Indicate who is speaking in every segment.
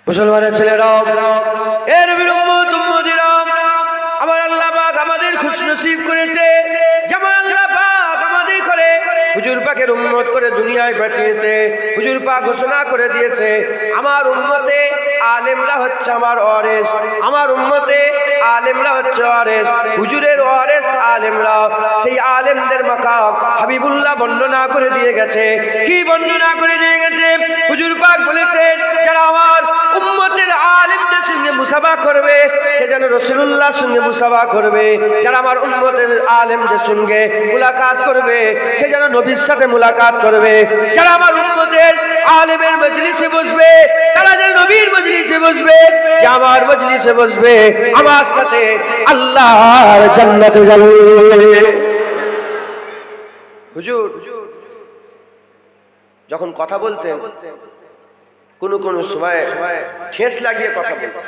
Speaker 1: মুসলমানের ছেলেরা, এ নবীর উম্মত উম্মতিরা, আমার আল্লাহ পাক আমাদের খুশনসিব করেছে, যেমন আল্লাহ পাক আমাদের করে হুজুর পাকের উম্মত করে দুনিয়ায় পাঠিয়েছে। হুজুর পাক ঘোষণা করে দিয়েছে, আমার উম্মতে আলেমরা হচ্ছে আমার ওয়ারিস, আমার উম্মতে আলেমরা হচ্ছে ওয়ারিস। হুজুরের ওয়ারিস আলেমরা, সেই আলেমদের মাকাম হাবিবুল্লাহ বর্ণনা করে দিয়ে গেছে। কি বর্ণনা করে দিয়ে গেছে? হুজুর পাক বলেছেন, যারা আমার উম্মতের আলেমদের সঙ্গে মুসাফা করবে সে যেন রাসূলুল্লাহর সঙ্গে মুসাফা করবে। যারা আমার উম্মতের আলেমদের সঙ্গে মুলাকাত করবে সে যেন নবীর সাথে মুলাকাত করবে। যারা আমার উম্মতের আলেমের মজলিসে বসবে তারা যেন নবীর মজলিসে বসবে। যে আমার মজলিসে বসবে আমার সাথে আল্লাহর জান্নাতে যাবে। হুজুর যখন কথা বলতেন কোন কোন সময় ঠেস লাগিয়ে কথা বলতেন।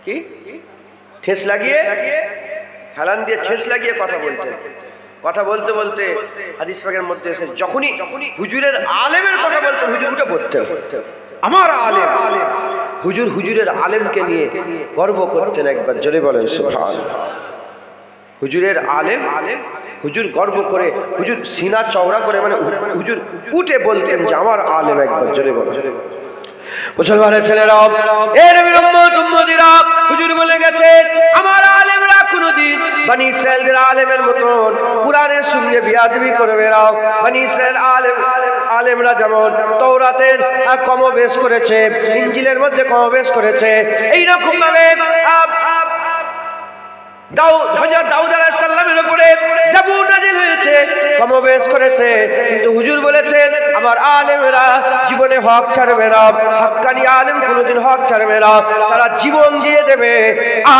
Speaker 1: কি ঠেস লাগিয়ে, হেলান দিয়ে ঠেস লাগিয়ে কথা বলতেন। কথা বলতে বলতে হাদিস পাকের মধ্যে এসে যখনই হুজুরের আলেমের কথা বলতেন হুজুর উঠে পড়তেন। আমার আলেম, হুজুর হুজুরের আলেমকে নিয়ে গর্ব করতেন। একবার জোরে বলেন সুবহানাল্লাহ। হুজুরের আলেম, হুজুর গর্ব করে, হুজুর সিনা চওড়া করে, মানে হুজুর উঠে বলতেন যে আমার আলেম। একবার জোরে বলেন। মুসলমানের ছেলেরা, এ নবীর উম্মত উম্মতিরা, হুজুর বলে গেছে আমার আলেমরা কোনদিন বনি ইসরাইলের আলেমের মতন কুরআনের সঙ্গে বিয়াদবি করবে না। বনি ইসরাইল আলেমরা যেমন তাওরাতের কমবেশ করেছে, ইনজিলের মধ্যে কমবেশ করেছে, এইরকম ভাবে হযরত দাউদ আলাইহিস সালামের উপরে জাবুর নাযিল হয়েছে, কমবেশ করেছে। কিন্তু হুজুর বলেছেন আমার আলেমরা জীবনে হক ছাড়বে না। হক্কানি আলেম কোনোদিন হক ছাড়বে না, তারা জীবন দিয়ে দেবে।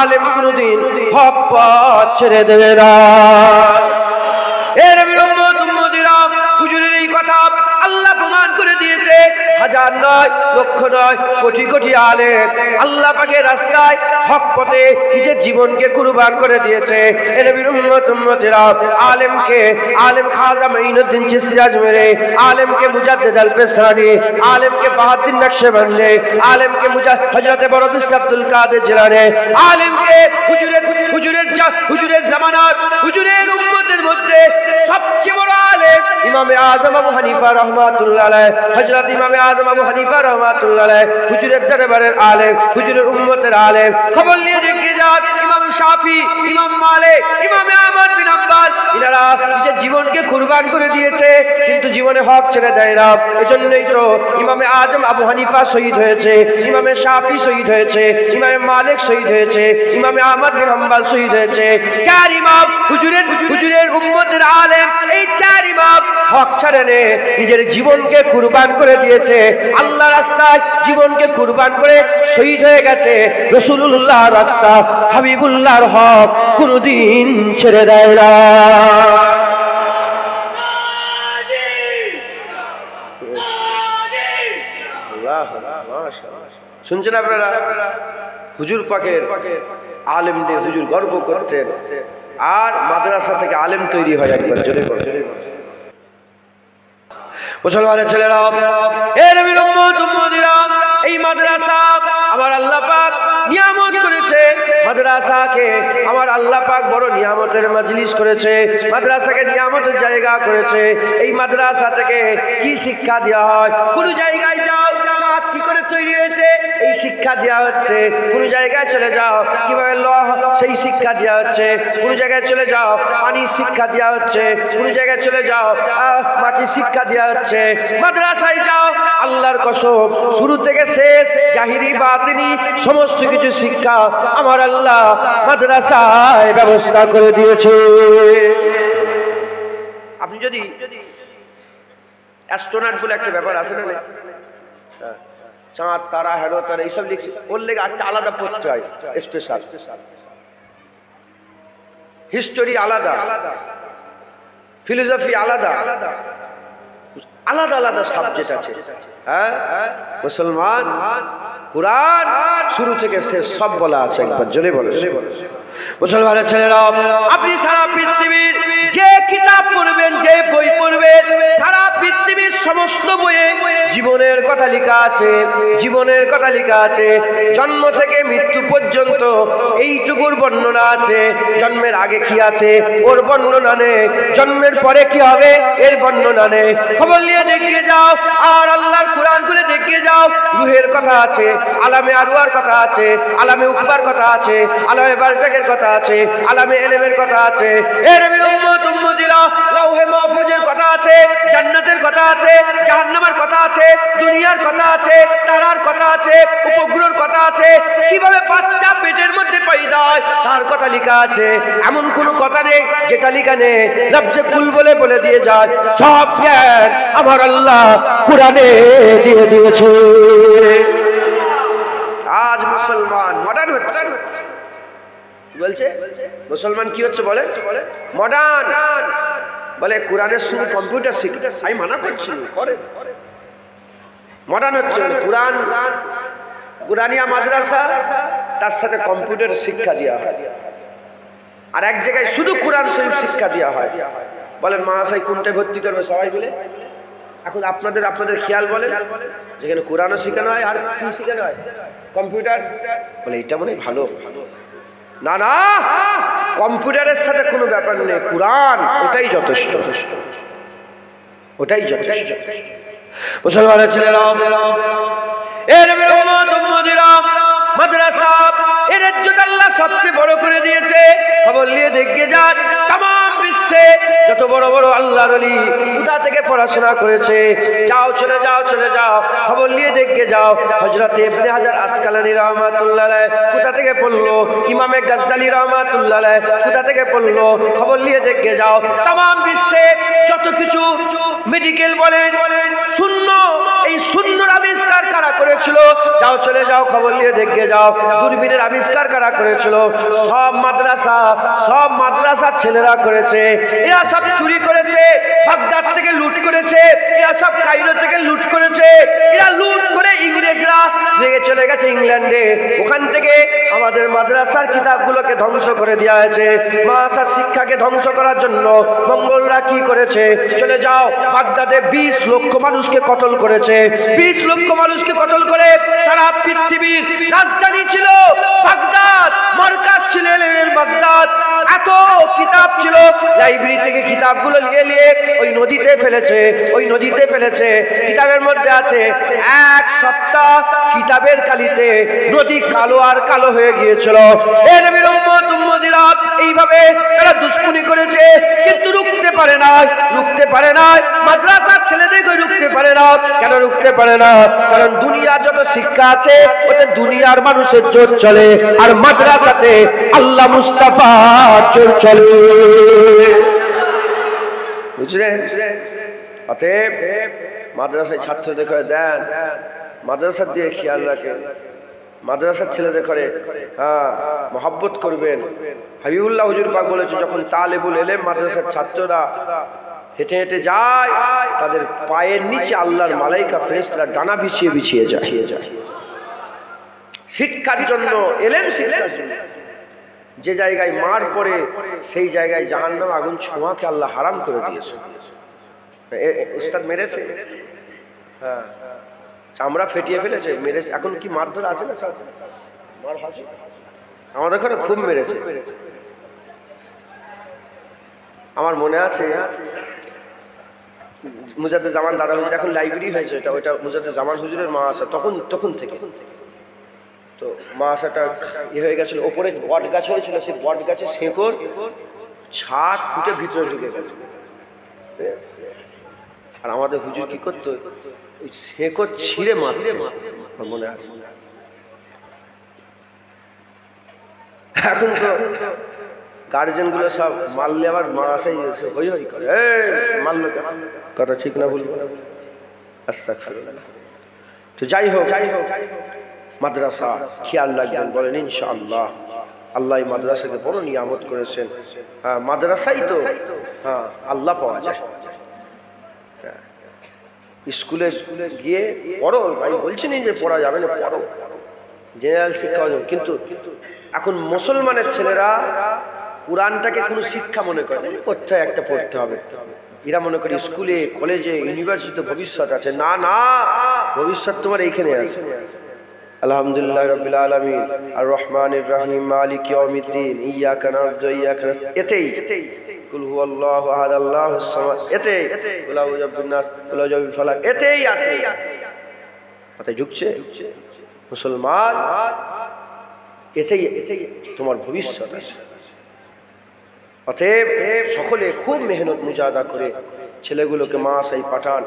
Speaker 1: আলেম কোনোদিন হক পথ ছেড়ে দেবে না। এ নবীর উম্মত উম্মতিরা, হুজুরের এই কথা আল্লাহ প্রমাণ করে দিয়েছে। হাজার নয়, লক্ষ নয়, কোটি কোটি আলেম আল্লাহ পাকের রাস্তায় হক পথে নিজের জীবনকে কুরবান করে দিয়েছে। এ নবীর উম্মত উম্মতিরা, আলেমকে আলেম খাজা মাঈনুদ্দিন চিশতি আজমেরি, আলেমকে মুজাদ্দিদ আল পেশানি, আলেমকে বাহাউদ্দিন নকশবন্দি, আলেমকে হযরত বড় পীর আব্দুল কাদের জিলানী, আলেমকে হুজুরের জামানার হুজুরের উম্মতের মধ্যে সবচেয়ে বড় আলেম ইমামে আযম আবু হানিফা রাহমাতুল্লাহ আলাইহি, হযরত ইমামে আযম আবু হানিফা রাহমাতুল্লাহ আলাইহি হুজুরের দরবারের আলেম, হুজুরের উম্মতের আলেম। খবর নিয়ে দেখে যান ইমাম শাফি, ইমাম মালিক, ইমাম আহমদ বিন হাম্বল, এনারা নিজের জীবনকে কুরবান করে দিয়েছে কিন্তু জীবনে হক ছেড়ে দেয় না। এজন্যই তো ইমামে আযম আবু হানিফা শহীদ হয়েছে, ইমামে শাফি শহীদ হয়েছে, ইমামে মালিক শহীদ হয়েছে, ইমামে আহমদ বিন হাম্বল শহীদ হয়েছে। চার ইমাম হুজুরের উম্মতের আলেম, এই চার ইমাম হক ছাড়েনে নিজের জীবনকে কুরবান করে দিয়েছে। আল্লাহ রাস্তায় জীবনকে কুরবান করে শহীদ হয়ে গেছে। রাসূলুল্লাহর রাস্তা, হাবিবুল্লাহর হক কোনদিন ছেড়ে দেয় না। শুনছেন আপনারা? হুজুর পাকের আলেমদের হুজুর গর্ব করতেন। আর মাদ্রাসা থেকে আলেম তৈরি হয়। একবার জোরে বলেন। মুসলমানের ছেলেরা, এ নবীর উম্মত উম্মতিরা, এই মাদ্রাসা আমার আল্লাহ পাক নিয়ামত করেছে। মাদ্রাসাকে আমার আল্লাহ পাক বড় নিয়ামতের মজলিস করেছে, মাদ্রাসাকে নিয়ামতের জায়গা করেছে। এই মাদ্রাসা থেকে কি শিক্ষা দেওয়া হয়? কোন জায়গায় যাও চাঁদ কি করে তৈরি হয়েছে এই শিক্ষা দেওয়া হচ্ছে। কোন জায়গায় চলে যাও কিভাবে লৌহ সেই শিক্ষা দেওয়া হচ্ছে। কোন জায়গায় চলে যাও পানির শিক্ষা দেওয়া হচ্ছে। কোন জায়গায় চলে যাও মাটির শিক্ষা দেওয়া হচ্ছে। মাদ্রাসায় যাও আল্লাহর কসম শুরু থেকে শেষ জাহিরি বাতিনি সমস্ত কিছু শিক্ষা আমার আল্লাহ মাদ্রাসায় ব্যবস্থা করে দিয়েছে। আপনি যদি অ্যাস্ট্রোনট বলে একটা ব্যাপার আছে না, চাঁদ তারা হেরো তারা এইসব লিখছে, ওর লেগে একটা আলাদা পড়তে হয়, স্পেশাল হিস্টোরি আলাদা, ফিলোসফি আলাদা, আলাদা আলাদা সাবজেক্ট আছে। হ্যাঁ, মুসলমান কোরআন শুরু থেকে শেষ সব বলা আছে, একবার জোরে বলে। মুসলমানের ছেলেরা, আপনি সারা পৃথিবীর যে কিতাব পড়বেন, যে বই পড়বেন, সারা পৃথিবীর সমস্ত বইয়ে জীবনের কথা লেখা আছে, জীবনের কথা লেখা আছে। জন্ম থেকে মৃত্যু পর্যন্ত এইটুকুর বর্ণনা আছে। জন্মের আগে কি আছে ওর বর্ণনা নেই, জন্মের পরে কি হবে এর বর্ণনা নেই। খবর নিয়ে দেখিয়ে যাও, আর আল্লাহর কোরআন খুলে দেখিয়ে যাও, রুহের কথা আছে, আলামে আরওয়ার কথা আছে, আলামে উকবার কথা আছে, আলামে বারজাকের কথা আছে, আলামে ইলমের কথা আছে, এ নবীর উম্মত উম্মতিরা লাউহে মাহফুজের কথা আছে, জান্নাতের কথা আছে, জাহান্নামের কথা আছে, দুনিয়ার কথা আছে, তারার কথা আছে, উপগ্রহের কথা আছে, কিভাবে বাচ্চা পেটের মধ্যে পয়দা হয় তার কথা লেখা আছে। এমন কোন কথা নেই যেটা লেখা নেই। লফজে কুল বলে বলে দিয়ে যায়, সব জ্ঞান আমার আল্লাহ কোরআনে দিয়ে দিয়েছে। আজ মুসলমান মডার্ন হচ্ছে, বলছে মুসলমান কি হচ্ছে বলে, মডার্ন বলে কোরআনের সঙ্গে কম্পিউটার শিখে। আমি মানা করছি, করে মডার্ন হচ্ছে। কোরআন, কোরআনিয়া মাদ্রাসা, তার সাথে কম্পিউটার শিক্ষা দেওয়া হয়, আর এক জায়গায় শুধু কোরআন শরীফ শিক্ষা দেওয়া হয়। বলেন মাদ্রাসায় কোনটায় ভর্তি করবে সবাই বলে? এখন আপনাদের খেয়াল বলেন, যেখানে কোরআনও শেখানো হয় আর কি শেখানো হয়, কম্পিউটার। বলে এটা মনে ভালো। না না, কম্পিউটারের সাথে কোনো ব্যাপার নেই, কোরআন ওটাই যথেষ্ট, ওটাই যথেষ্ট। মুসলমানের ছেলেরা, এর মাদ্রাসা এর ইজ্জত আল্লাহ সবচেয়ে বড় করে দিয়েছে। খবর নিয়ে দেখে যান, তামাম বিশ্বে যত বড় বড় আল্লাহর ওলি কোথা থেকে পড়াশোনা করেছে। যাও চলে যাও চলে যাও, খবর নিয়ে দেখে যাও। হযরত ইবনে হাজার আসকালানী রাহমাতুল্লাহ আলাইহি কোথা থেকে পড়লো, ইমামে গাজ্জালী রাহমাতুল্লাহ আলাইহি কোথা থেকে পড়লো, খবর নিয়ে দেখে যাও। তামাম বিশ্বে যত কিছু মেডিকেল বলেন, শূন্য, এই শূন্যর আবিষ্কার কারা করেছিল? যাও চলে যাও, খবর নিয়ে দেখে যাও। দূরবীনের আবিষ্কার কারা করেছিল? সব মাদ্রাসার ছেলেরা করেছে। এরা সব চুরি করেছে, বাগদাদ থেকে লুট করেছে, এরা সব কায়রো থেকে লুট করেছে। এরা লুট করে ইংরেজরা লেগে চলে গেছে ইংল্যান্ডে, ওখান থেকে আমাদের মাদ্রাসার কিতাবগুলোকে ধ্বংস করে দেওয়া হয়েছে। মাদ্রাসার শিক্ষাকে ধ্বংস করার জন্য মঙ্গলরা কি করেছে? চলে যাও, বাগদাদে 20 লক্ষ মানুষকে কতল করেছে। 20 লক্ষ মানুষকে কতল করে সারা পৃথিবীর রাজধানী ছিল বাগদাদ, মার্কাজ ছিল বাগদাদ। এত কিতাব ছিল, লাইব্রেরি থেকে কিতাবগুলো নিয়ে নিয়ে ওই নদীতে ফেলেছে, ওই নদীতে ফেলেছে। কিতাবের মধ্যে আছে 1 সপ্তাহ কিতাবের কালিতে নদী কালো আর কালো হয়ে গিয়েছিল। এ নবীর উম্মত উম্মতিরা এইভাবে তারা দুশ্মনী করেছে, কিন্তু রুখতে পারে না, রুখতে পারে না। মাদ্রাসার ছেলেদেরকে রুখতে পারে না। কেন রুখতে পারে না? কারণ দুনিয়ার যত শিক্ষা আছে ওতে দুনিয়ার মানুষের জোর চলে, আর মাদ্রাসাতে আল্লাহ মুস্তাফার জোর চলে। বুঝলেন? অতএব মাদ্রাসায় ছাত্রদের করে দেন, মাদ্রাসার দিয়ে খেয়াল রাখেন, মাদ্রাসার ছেলেদের করে মহব্বত করবেন। হাবিবুল্লাহ হুজুর পাক বলেছে, যখন তালেবুল ইলম মাদ্রাসার ছাত্ররা হেঁটে হেঁটে যায়, তাদের পায়ের নিচে আল্লাহর মালাইকা ফেরেশতারা ডানা বিছিয়ে বিছিয়ে যায়। শিক্ষার জন্য, ইলম শিক্ষার জন্য। যে জায়গায় মার পড়ে সেই জায়গায় জাহান্নাম আগুন ছোঁয়াকে আল্লাহ হারাম করে দিয়েছে। উস্তাদ মেরেছে, হ্যাঁ, চামড়া ফেটিয়ে ফেলেছে, মেরেছে। এখন কি মারধর আছে না? মার হাসি আমাদের ঘরে খুব মেরেছে। আমার মনে আছে মুজাদ্দেদ জামান দাদা হুজুর, এখন লাইব্রেরি হয়েছে এটা, ওইটা মুজাদ্দেদ জামান হুজুরের মা আসা, তখন থেকে। তো মা আসাটা হয়ে গেছিল, ওপরে বট গাছ হয়েছিল, সেই বট গাছের শেকড় ছাদ ফুটে ভিতরে ঢুকে গেছে। আর আমাদের হুজুর কি করতো, ওই শেকড় ছিঁড়ে মারতে, মনে আছে। এখন তো গার্জেন গুলো সব মারলে আবার মা আসাই হই হই করে, মারলো কথা ঠিক না বলবো। তো যাই হোক, মাদ্রাসা খেয়াল রাখবেন, বলেন ইনশাআল্লাহ। আল্লাহ মাদ্রাসাকে বড় নিয়ামত করেছেন। হ্যাঁ, মাদ্রাসাই তো আল্লাহ পাওয়া যায়। স্কুলে গিয়ে পড়ো, আমি বলছি না যে পড়া যাবে না, পড়ো। জেনারেল শিক্ষা অর্জন। কিন্তু এখন মুসলমানের ছেলেরা কোরআনটাকে কোনো শিক্ষা মনে করে, পড়তে একটা পড়তে হবে। এরা মনে করে স্কুলে কলেজে ইউনিভার্সিটিতে ভবিষ্যৎ আছে। না না, ভবিষ্যৎ তোমার এইখানে আছে। আলহামদুলিল্লাহ রাব্বিল আলামিন আর রহমানির রহিম মালিক ইয়াউমিদ্দিন ইয়্যাকা না'বুদু ওয়া ইয়্যাকা নাস্তাঈন, এতেই কুল হুয়াল্লাহু আহাদ আল্লাহুস সামাদ, এতেই কুল আউযু বিরাব্বিন নাস, কুল আউযু বিল ফালাক, এতেই আছে। মাথায় ঢুকছে মুসলমান, এতেই তোমার ভবিষ্যৎ আছে। অতএব সকলে খুব মেহনত মুজাহাদা করে ছেলেগুলোকে মাসাই পাঠান,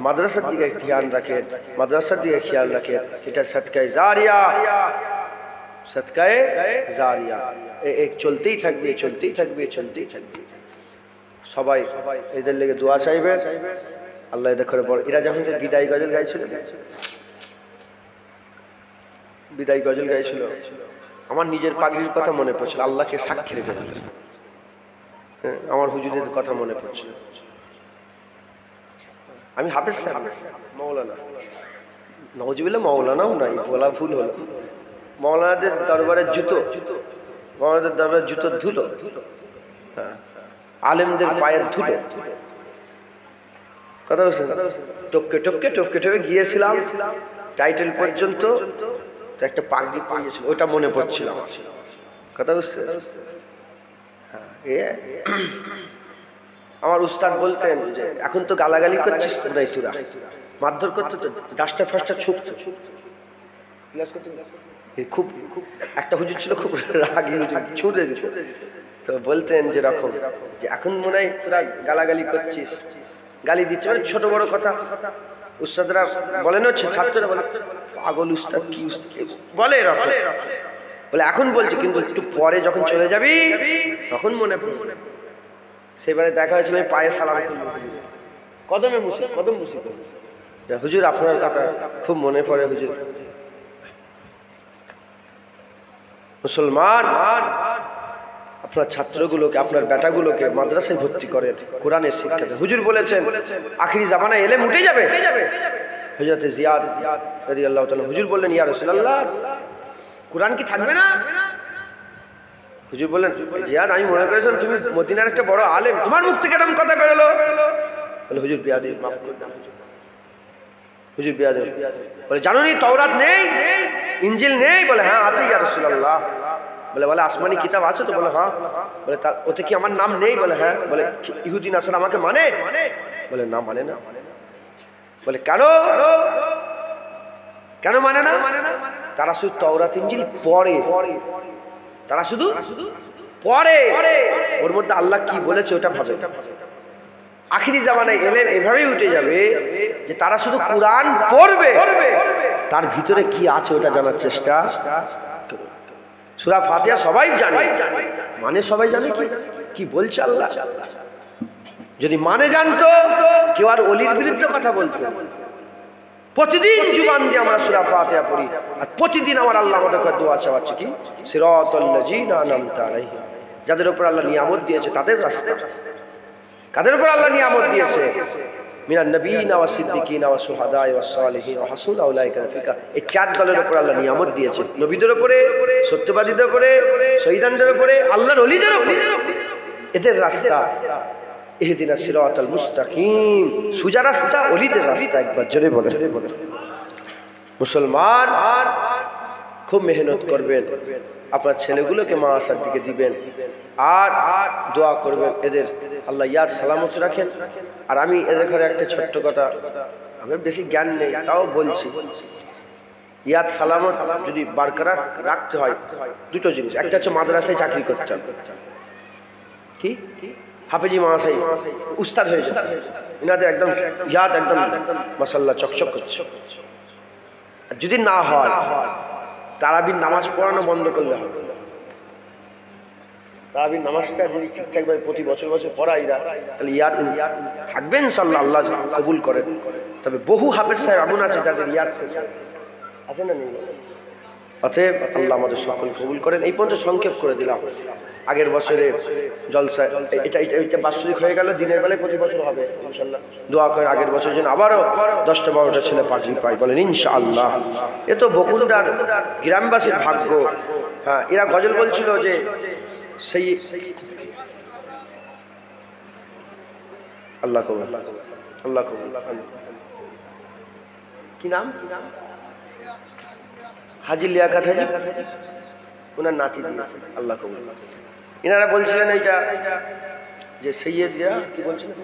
Speaker 1: মাদ্রাসার দিকে ধ্যান রাখেন, মাদ্রাসার দিকে খেয়াল রাখেন। এটা সদকায়ে জারিয়া, সদকায়ে জারিয়া চলতেই থাকবে, চলতেই থাকবে, চলতেই থাকবে। সবাই এদের লেগে দোয়া চাইবেন, আল্লাহ এদের করে বড়। এরা যখন বিদায় গজল গাইছিল, বিদায় গজল গাইছিল, আমার নিজের পাগড়ির কথা মনে পড়ছিল, আল্লাহকে সাক্ষী রেখে। আমার হুজুরের কথা মনে পড়ছিল। আমি হাফেজ সাহেব, মৌলানা, নওয়াজুবিল্লাহ মৌলানাও নাই, বলা ভুল হলো। মৌলানাদের দরবারের জুতো, মৌলানাদের দরবারের জুতোর ধুলো, হ্যাঁ, আলেমদের পায়ের ধুলো। কথা বলছেন, টপকে টপকে টপকে টপকে গিয়েছিলাম টাইটেল পর্যন্ত, একটা পাগড়ি পেয়েছিল, ওটা মনে পড়ছিল আমার। কথা বুঝছে? আমার উস্তাদ বলতেন যে এখন তো গালাগালি করছিস তোরাই, তোরা মারধর করতো তো, ডাস্টার ফাস্টার ছুটতো, খুব একটা হুজুর ছিল খুব রাগী হুজুর, ছুটে দিত। তো বলতেন যেরকম যে এখন মনে হয় তোরা গালাগালি করছিস, গালি দিচ্ছে, মানে ছোট বড় কথা। উস্তাদরা বলেন, ছাত্ররা বলে পাগল উস্তাদ, কি বলে এরকম বলে, এখন বলছে কিন্তু একটু পরে যখন চলে যাবি তখন মনে পড়বে। সেবারে দেখা হয়েছিল, আমি পায়ে সালাম কদমে মুসি, কদম মুসি হুজুর আপনার কথা খুব মনে পড়ে হুজুর। মুসলমান, আপনার ছাত্রগুলোকে, আপনার বেটাগুলোকে মাদ্রাসায় ভর্তি করেন, কোরআনের শিক্ষা দেন। হুজুর বলেছেন আখিরি জামানায় এলেম উঠে যাবে। হযরতে জিয়াদ রাদিয়াল্লাহু তাআলা হুজুর বললেন, ইয়া রাসূলুল্লাহ কোরআন কি থাকবে না? হুজুর বললেন, জিয়াদ আমি মনে করেছিলাম তুমি মদিনার একটা বড় আলেম, তোমার মুখ থেকে এরকম কথা বেরোলো। বলে হুজুর বিয়াদবি, মাফ করে দেন হুজুর, বিয়াদবি। বলে জানো নি তাওরাত নেই, ইনজিল নেই? বলে হ্যাঁ আছে ইয়া রাসূলুল্লাহ। বলে আসমানি কিতাব আছে তো? বলে হ্যাঁ। বলে তার ওতে কি আমার নাম নেই? বলে হ্যাঁ। বলে ইহুদি নাসারা আমাকে মানে? বলে না, মানে না। বলে কেন, কেন মানে না? তারা শুধু তাওরাত ইনজিল পড়ে, তারা শুধু পড়ে, ওর মধ্যে আল্লাহ কি বলেছে ওটা ভাবে। আখিরি জামানায় এলেম এভাবেই উঠে যাবে যে তারা শুধু কোরআন পড়বে, তার ভিতরে কি আছে ওটা জানার চেষ্টা। সূরা ফাতিহা সবাই জানে, মানে সবাই জানে কি বলছে আল্লাহ। যদি মানে জানতো কেউ আর ওলির বিরুদ্ধে কথা বলতো। প্রতিদিন জুবান দিয়ে আমরা সূরা ফাতিহা পড়ি, আর প্রতিদিন আমার আল্লাহ আমাদের কাছে দোয়া চাওয়াচ্ছে কি, সিরাতাল লাযিনা আনআমতা আলাইহিম, যাদের উপর আল্লাহ নিয়ামত দিয়েছে তাদের রাস্তা। কাদের উপর আল্লাহ নিয়ামত দিয়েছে? মিনান নবিয়িনা ওয়াস সিদ্দিকিনা ওয়াস শুহাদায়ে ওয়াস সালিহিন ওয়া হাসুনা উলাইকা রাফিকা। এই চার দলের উপর আল্লাহ নিয়ামত দিয়েছে, নবীদের উপরে, সত্যবাদীদের উপরে, শহীদানদের উপরে, আল্লাহর ওলিদের উপরে। এদের রাস্তা ইহদিনাস সিরাতাল মুস্তাকিম, সোজা রাস্তা, ওলিদের রাস্তা। একবার জোরে বলে। মুসলমান খুব মেহনত করবেন, আপনার ছেলেগুলোকে মাদ্রাসার দিকে দিবেন, আর দোয়া করবেন এদের আল্লাহ ইয়াদ সালামত রাখেন। আর আমি এদের ঘরে একটা ছোট্ট কথা, আমার বেশি জ্ঞান নেই তাও বলছি, ইয়াদ সালামত যদি বারকরার রাখতে হয় দুটো জিনিস। একটা হচ্ছে মাদ্রাসায় চাকরি করতে হবে, কি হাফেজি মাদ্রাসায় উস্তাদ হয়েছে, এনাদের একদম ইয়াদ একদম মাশাআল্লাহ চকচক করছে। যদি না হয় তারাবির নামাজ পড়ানো বন্ধ করলে হবে। তারাবির নামাজটা যদি ঠিকঠাকভাবে প্রতি বছর বছর পড়াই না, তাহলে ইয়াদ থাকবে ইনশাআল্লাহ, আল্লাহ কবুল করেন। তবে বহু হাফেজ সাহেব এমন আছে যাদের ইয়াদ শেষ আছে না, নেই? অতএব আল্লাহ আমাদের সকল কবুল করেন। এই পর্যন্ত সংক্ষেপ করে দিলাম। আগের বছরে জলসা এটা বাৎসরিক হয়ে গেল, দিনের বেলায় প্রতি বছর হবে ইনশাআল্লাহ। দোয়া করেন আগের বছর যেন আবারও 10টা 12টা ছেলে পাগড়ি পাই, বলেন ইনশাআল্লাহ। এ তো বকুন্ডার গ্রামবাসীর ভাগ্য। হ্যাঁ, এরা গজল বলছিল যে সেই আল্লাহ কবুল, আল্লাহ কবুল। কি নাম? হাজি লিয়াকাত হাজি, ওনার নাতি দিয়েছেন, আল্লাহ কবুল। এনারা বলছিলেন এইটা যে সৈয়দ জিয়া কি বলছিলেন,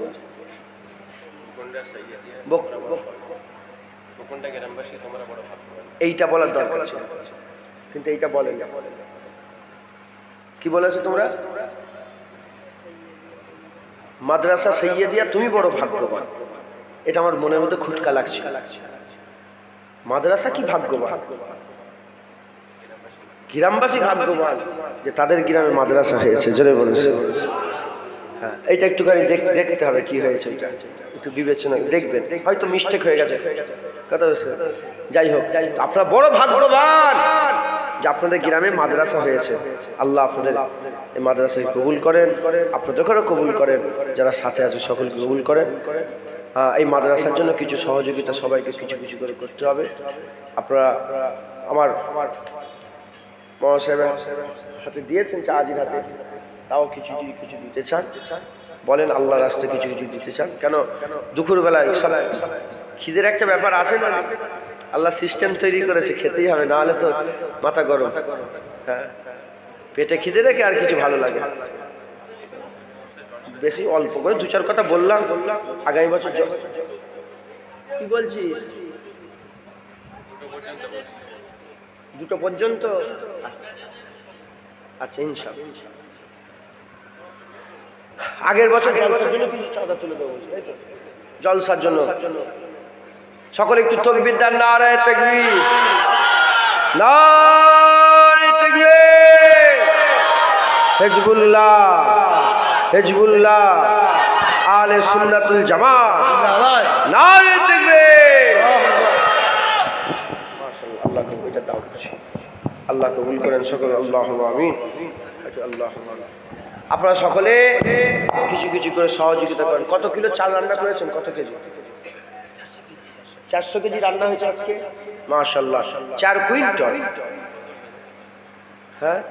Speaker 1: এইটা বলার দরকার ছিল, কিন্তু এইটা বলেন কি বলেছো তোমরা? মাদ্রাসা সৈয়দিয়া তুমি বড় ভাগ্যবান। এটা আমার মনের মধ্যে খুটকা লাগছে। মাদ্রাসা কি ভাগ্যবান, গ্রামবাসী ভাগ্যবান যে তাদের গ্রামে মাদ্রাসা হয়েছে। জোরে বলেছে। হ্যাঁ, এইটা একটুখানি দেখতে হবে কি হয়েছে, এটা একটু বিবেচনা দেখবেন, হয়তো মিস্টেক হয়ে গেছে কথা হচ্ছে। যাই হোক, আপনারা বড় ভাগ্যবান যে আপনাদের গ্রামে মাদ্রাসা হয়েছে। আল্লাহ আপনাদের এই মাদ্রাসায় কবুল করেন, আপনাদেরও কবুল করেন, যারা সাথে আছে সকলকে কবুল করেন। এই মাদ্রাসার জন্য কিছু সহযোগিতা সবাইকে কিছু কিছু করে করতে হবে। আপনারা আমার মহা সাহেবের হাতে দিয়েছেন, আজির হাতে, তাও কিছু যদি কিছু দিতে চান বলেন, আল্লাহ রাস্তায় কিছু কিছু দিতে চান। কেন দুপুর বেলায় খিদের একটা ব্যাপার আছে না, আল্লাহ সিস্টেম তৈরি করেছে, খেতেই হবে, না হলে তো মাথা গরম। হ্যাঁ, পেটে খিদে রেখে আর কিছু ভালো লাগে। বেশি অল্প করে 2-4 কথা বললাম। আগামী বছর কি বলছিস, 2টো পর্যন্ত? আচ্ছা ইনশাআল্লাহ। আগের বছর জলসার জন্য কিছু চাঁদা তুলে দেবো, জলসার জন্য। সকলে একটু তাকবীর দেন, নারায়ে তাকবীর, নারায়ে তাকবীর। হিজবুল্লাহ, হিজবুল্লাহ, আলে সুন্নাতুল জামাত, নারায়ে তাকবীর। মাশাআল্লাহ, আল্লাহ কবুল। এটা দাও, আল্লাহ কবুল করেন সকলে, আল্লাহুম্মা আমিন। আল্লাহুম্মা আমিন। আপনারা সকলে কিছু কিছু করে সহযোগিতা করেন। কত কিলো চাল রান্না করেছেন? কত কেজি? 400 কেজি রান্না হয়েছে আজকে, মাশাআল্লাহ। 4 কুইন্টাল। হ্যাঁ,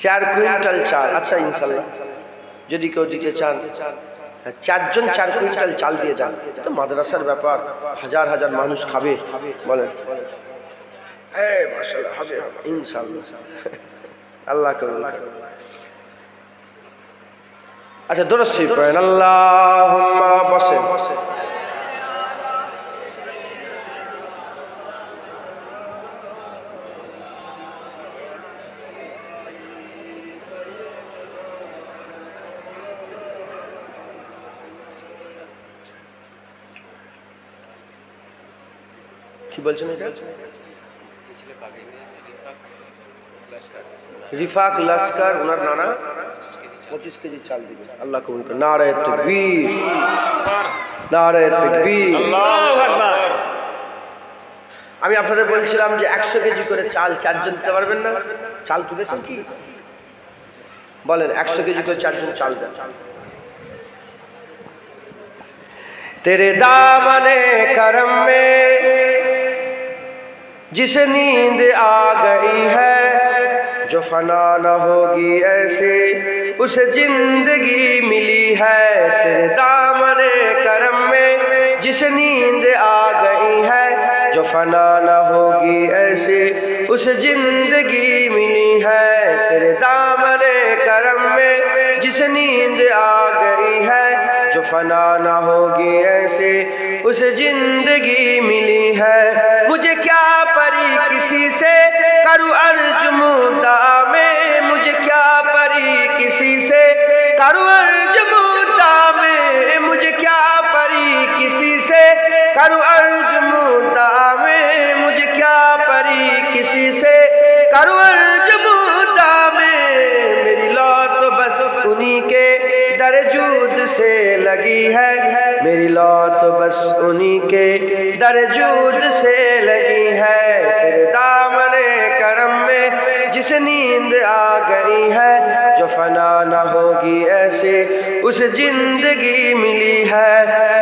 Speaker 1: 4 কুইন্টাল চাল। আচ্ছা ইনশাআল্লাহ যদি কেউ দিতে চান, 4 জন 4 কুইন্টাল চাল দিয়ে যান। তো মাদ্রাসার ব্যাপার, হাজার হাজার মানুষ খাবে, বলেন মাশাআল্লাহ হবে ইনশাআল্লাহ। আল্লাহ কবুল করেন। আচ্ছা দরুদ শরীফ পড়েন। আল্লাহুম্মা বসেন। কি বলছেন এটা? রিফাক লস্কর, ওনার নানা 25 কেজি চাল দিবে। আল্লাহ কবুল করেন। নারায়ে তাকবীর, নারায়ে তাকবীর, আল্লাহু আকবার। আমি আপনাদের বলছিলাম যে 100 কেজি করে চাল 4 জন দিতে পারবেন না? চাল তুলেছেন কি বলেন? 100 কেজি করে 4 জন চাল দেন। तेरे दामने करम में जिसे नींद आ गई है, जो फना न होगी ऐसे उसे जिंदगी मिली है। तेरे दामने करम में जिसे नींद आ गई है, जो फना न होगी ऐसे उसे जिंदगी मिली है। तेरे दामने करम में जिसे नींद आ गई है, जो फना न होगी ऐसे उसे जिंदगी मिली है। मुझे क्या परी किसी से करूँ अर्ज मुद्दा में, मुझे क्या परी किसी से करूँ अर्ज मुद्दा में, मुझे क्या परी किसी से करूँ अर्ज मुद्दा में, मुझे क्या परी किसी से करूँ अर्ज मुद्दा में। मेरी लौ तो बस उन्हीं के दरजूद से लगी है, मेरी लौ तो बस उन्हीं के दरजूद से लगी है। उसे जिंदगी मिली है।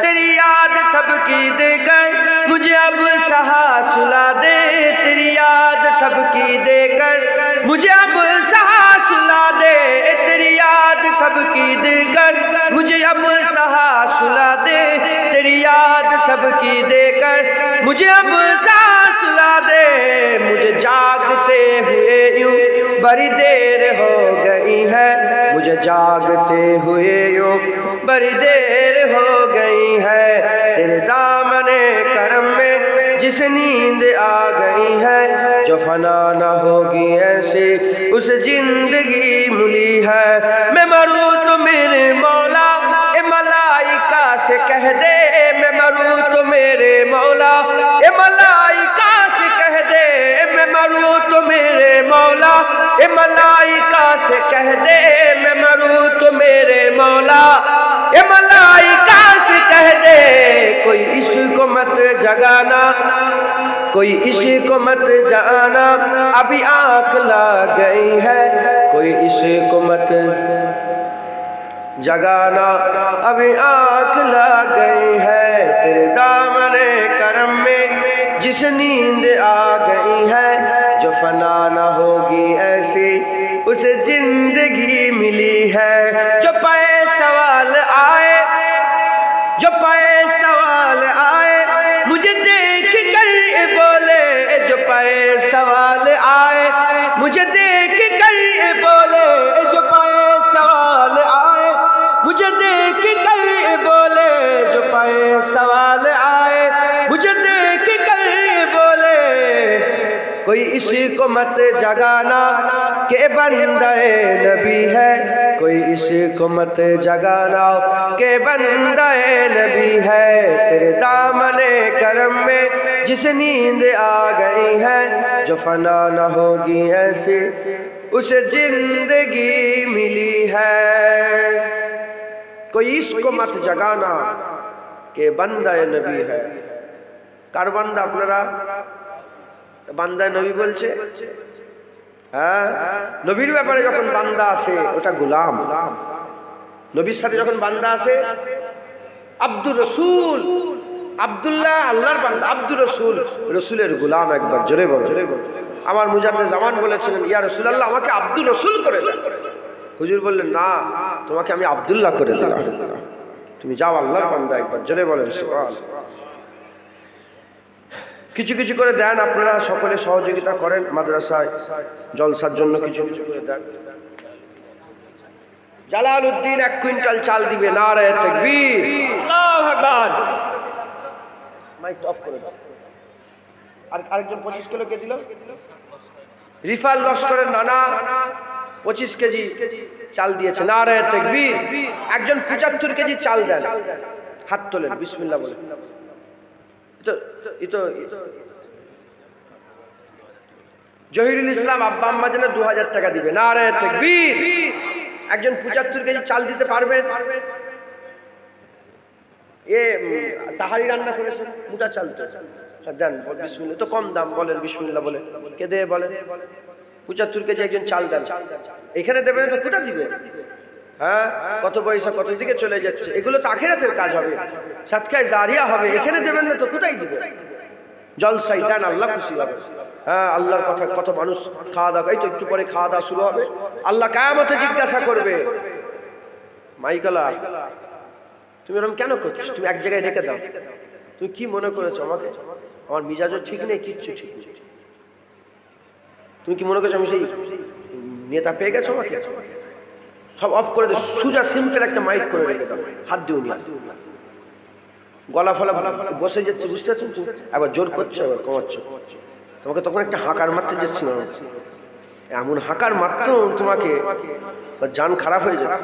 Speaker 1: तेरी याद थपकी देकर मुझे अब सहा सुला दे, तेरी याद थपकी देकर मुझे अब सहा सुला दे, तेरी याद थपकी देकर मुझे अब सहा सुला दे, तेरी याद थपकी देकर मुझे अब सहा सुला दे। मुझे जागते हुए यूं बड़ी देर हो गई है, मुझे जागते हुए यूं बड़ी देर हो गई है। तेरे दामने करम में जिस नींद आ गई है, जो फना न होगी ऐसी उसे जिंदगी मिली है। मैं मरूं तो मेरे मौला ए मलाइका से कह दे, मैं मरूं तो मेरे मौला ए मलाइका से कह दे, मैं मरूं तो मेरे मौला ए मलाइका से कह दे, मैं मरूं तो मेरे मौला ए मलाइका से कह दे। कोई इसको मत जगाना, कोई इसको मत जाना, अभी आंख लग गई है, कोई इसको मत जगाना, अभी आंख लग गई है। तेरे दामने करम में जिस नींद आ गई है, जो फना न होगी ऐसी उसे जिंदगी मिली है। जो पाए सवाल आए, जो पाए सवाल आए मुझे देख कर बोले, जो पाए सवाल आए मुझे देख कर बोले, जो पाए सवाल आए मुझे देख कर बोले, जो पाए सवाल आए मुझे देख कर बोले। कोई इसी को मत जगाना के बंदे नबी है, कोई इसी को मत जगाना के बंदे नबी है। तेरे दामने करम में जिस नींद आ गई है, जो फना न होगी ऐसी उसे जिंदगी मिली है। कोई इसको मत जगाना के बंदा नबी है। कार बंदा अपनारा বান্দা নবী বলছে, হ্যাঁ নবীর ব্যাপারে যখন বান্দা আসে ওটা গোলাম, নবীর সাথে যখন বান্দা আসে আব্দুর রসুল, আব্দুল্লাহ আল্লাহর বান্দা, আব্দুর রসুল রসুলের গোলাম। একবার জোরে বলো। আমার মুজাদ্দেদ জামান বলেছিলেন, ইয়া রাসূলুল্লাহ আমাকে আব্দুর রসুল করে দেন। হুজুর বললেন, না তোমাকে আমি আব্দুল্লাহ করে দিলাম, তুমি যাও আল্লাহর বান্দা। একবার জোরে বলেন সুবহানাল্লাহ। কিছু কিছু করে দেন, আপনারা সকলে সহযোগিতা করেন, মাদ্রাসায় জলসার জন্য কিছু কিছু করে দেন। জালালউদ্দিন 1 কুইন্টাল চাল দিবে, নারে তাকবীর, আল্লাহু আকবার। মাইক অফ করে দাও। আর আরেকজন 25 কিলো কে দিল? রিফাল লস্করের নানা 25 কেজি চাল দিয়েছে, নারে তাকবীর। একজন 75 কেজি চাল দেন, হাত তোলেন, বিসমিল্লাহ বলেন। জহিরুল ইসলাম আব্বা আম্মা যেন 2000 টাকা দিবে, নারে তাকবীর। একজন 75 কেজি চাল দিতে পারবেন? এ তাহারি রান্না করেছেন, মোটা চাল তো দেন, বিসমিল্লাহ। তো কম দাম, বলেন বিসমিল্লাহ বলেন। কে দেবে বলেন? 75 কেজি একজন চাল দেন। এখানে দেবেন তো কোথা দিবে? হ্যাঁ, কত পয়সা কত দিকে চলে যাচ্ছে, এগুলো তো আখিরাতের কাজ হবে, সাদকায়ে জারিয়া হবে। এখানে দেবেন না তো কোথায় দিবে? জলসাই দেন, আল্লাহ খুশি হবে। হ্যাঁ, আল্লাহর কথা, কত মানুষ খাওয়া দাওয়া, এই তো একটু পরে খাওয়া দাওয়া শুরু হবে, আল্লাহ কিয়ামতে জিজ্ঞাসা করবে, মাইকালা তুমি এরকম কেন করছো? তুমি এক জায়গায় রেখে দাও। তুমি কি মনে করেছো আমাকে? আমার মিজাজও ঠিক নেই, কিচ্ছু ঠিক নেই। তুমি কি মনে করছো আমি সেই নেতা পেয়ে গেছো আমাকে? সব অফ করে দে, সোজা সিম্পল একটা মাইক করে রেখে দাও, হাত দিও নি। গলা ফলা বসে যাচ্ছে, বুঝতে পারছো? একবার জোর করছো, আবার কমাচ্ছ। তোমাকে তখন একটা হাঁকার মারতে যাচ্ছি না, এমন হাঁকার মারতে তোমাকে জান খারাপ হয়ে যাবে।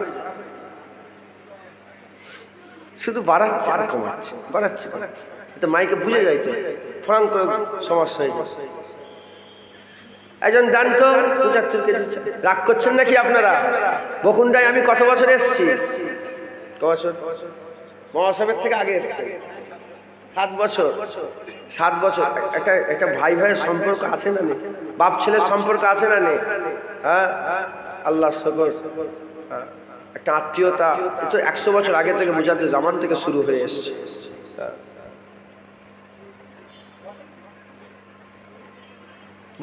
Speaker 1: শুধু বাড়াচ্ছে আর কমাচ্ছে, বাড়াচ্ছে বাড়াচ্ছে। এটা মাইকে বুঝে যাইতো, ফরাং করে সমস্যা হয়ে যায়। একজন দেন তো 75 কেজি। রাগ করছেন নাকি আপনারা? বকুন্ডায় আমি কত বছর এসছি? ক বছর? মহাসবের থেকে আগে এসছে 7 বছর। 7 বছর একটা একটা ভাই ভাইয়ের সম্পর্ক আছে না নেই? বাপ ছেলের সম্পর্ক আছে না নেই? হ্যাঁ, আল্লাহ শকর। একটা আত্মীয়তা, তো 100 বছর আগে থেকে মুজাদ্দেদ জামান থেকে শুরু হয়ে এসছে।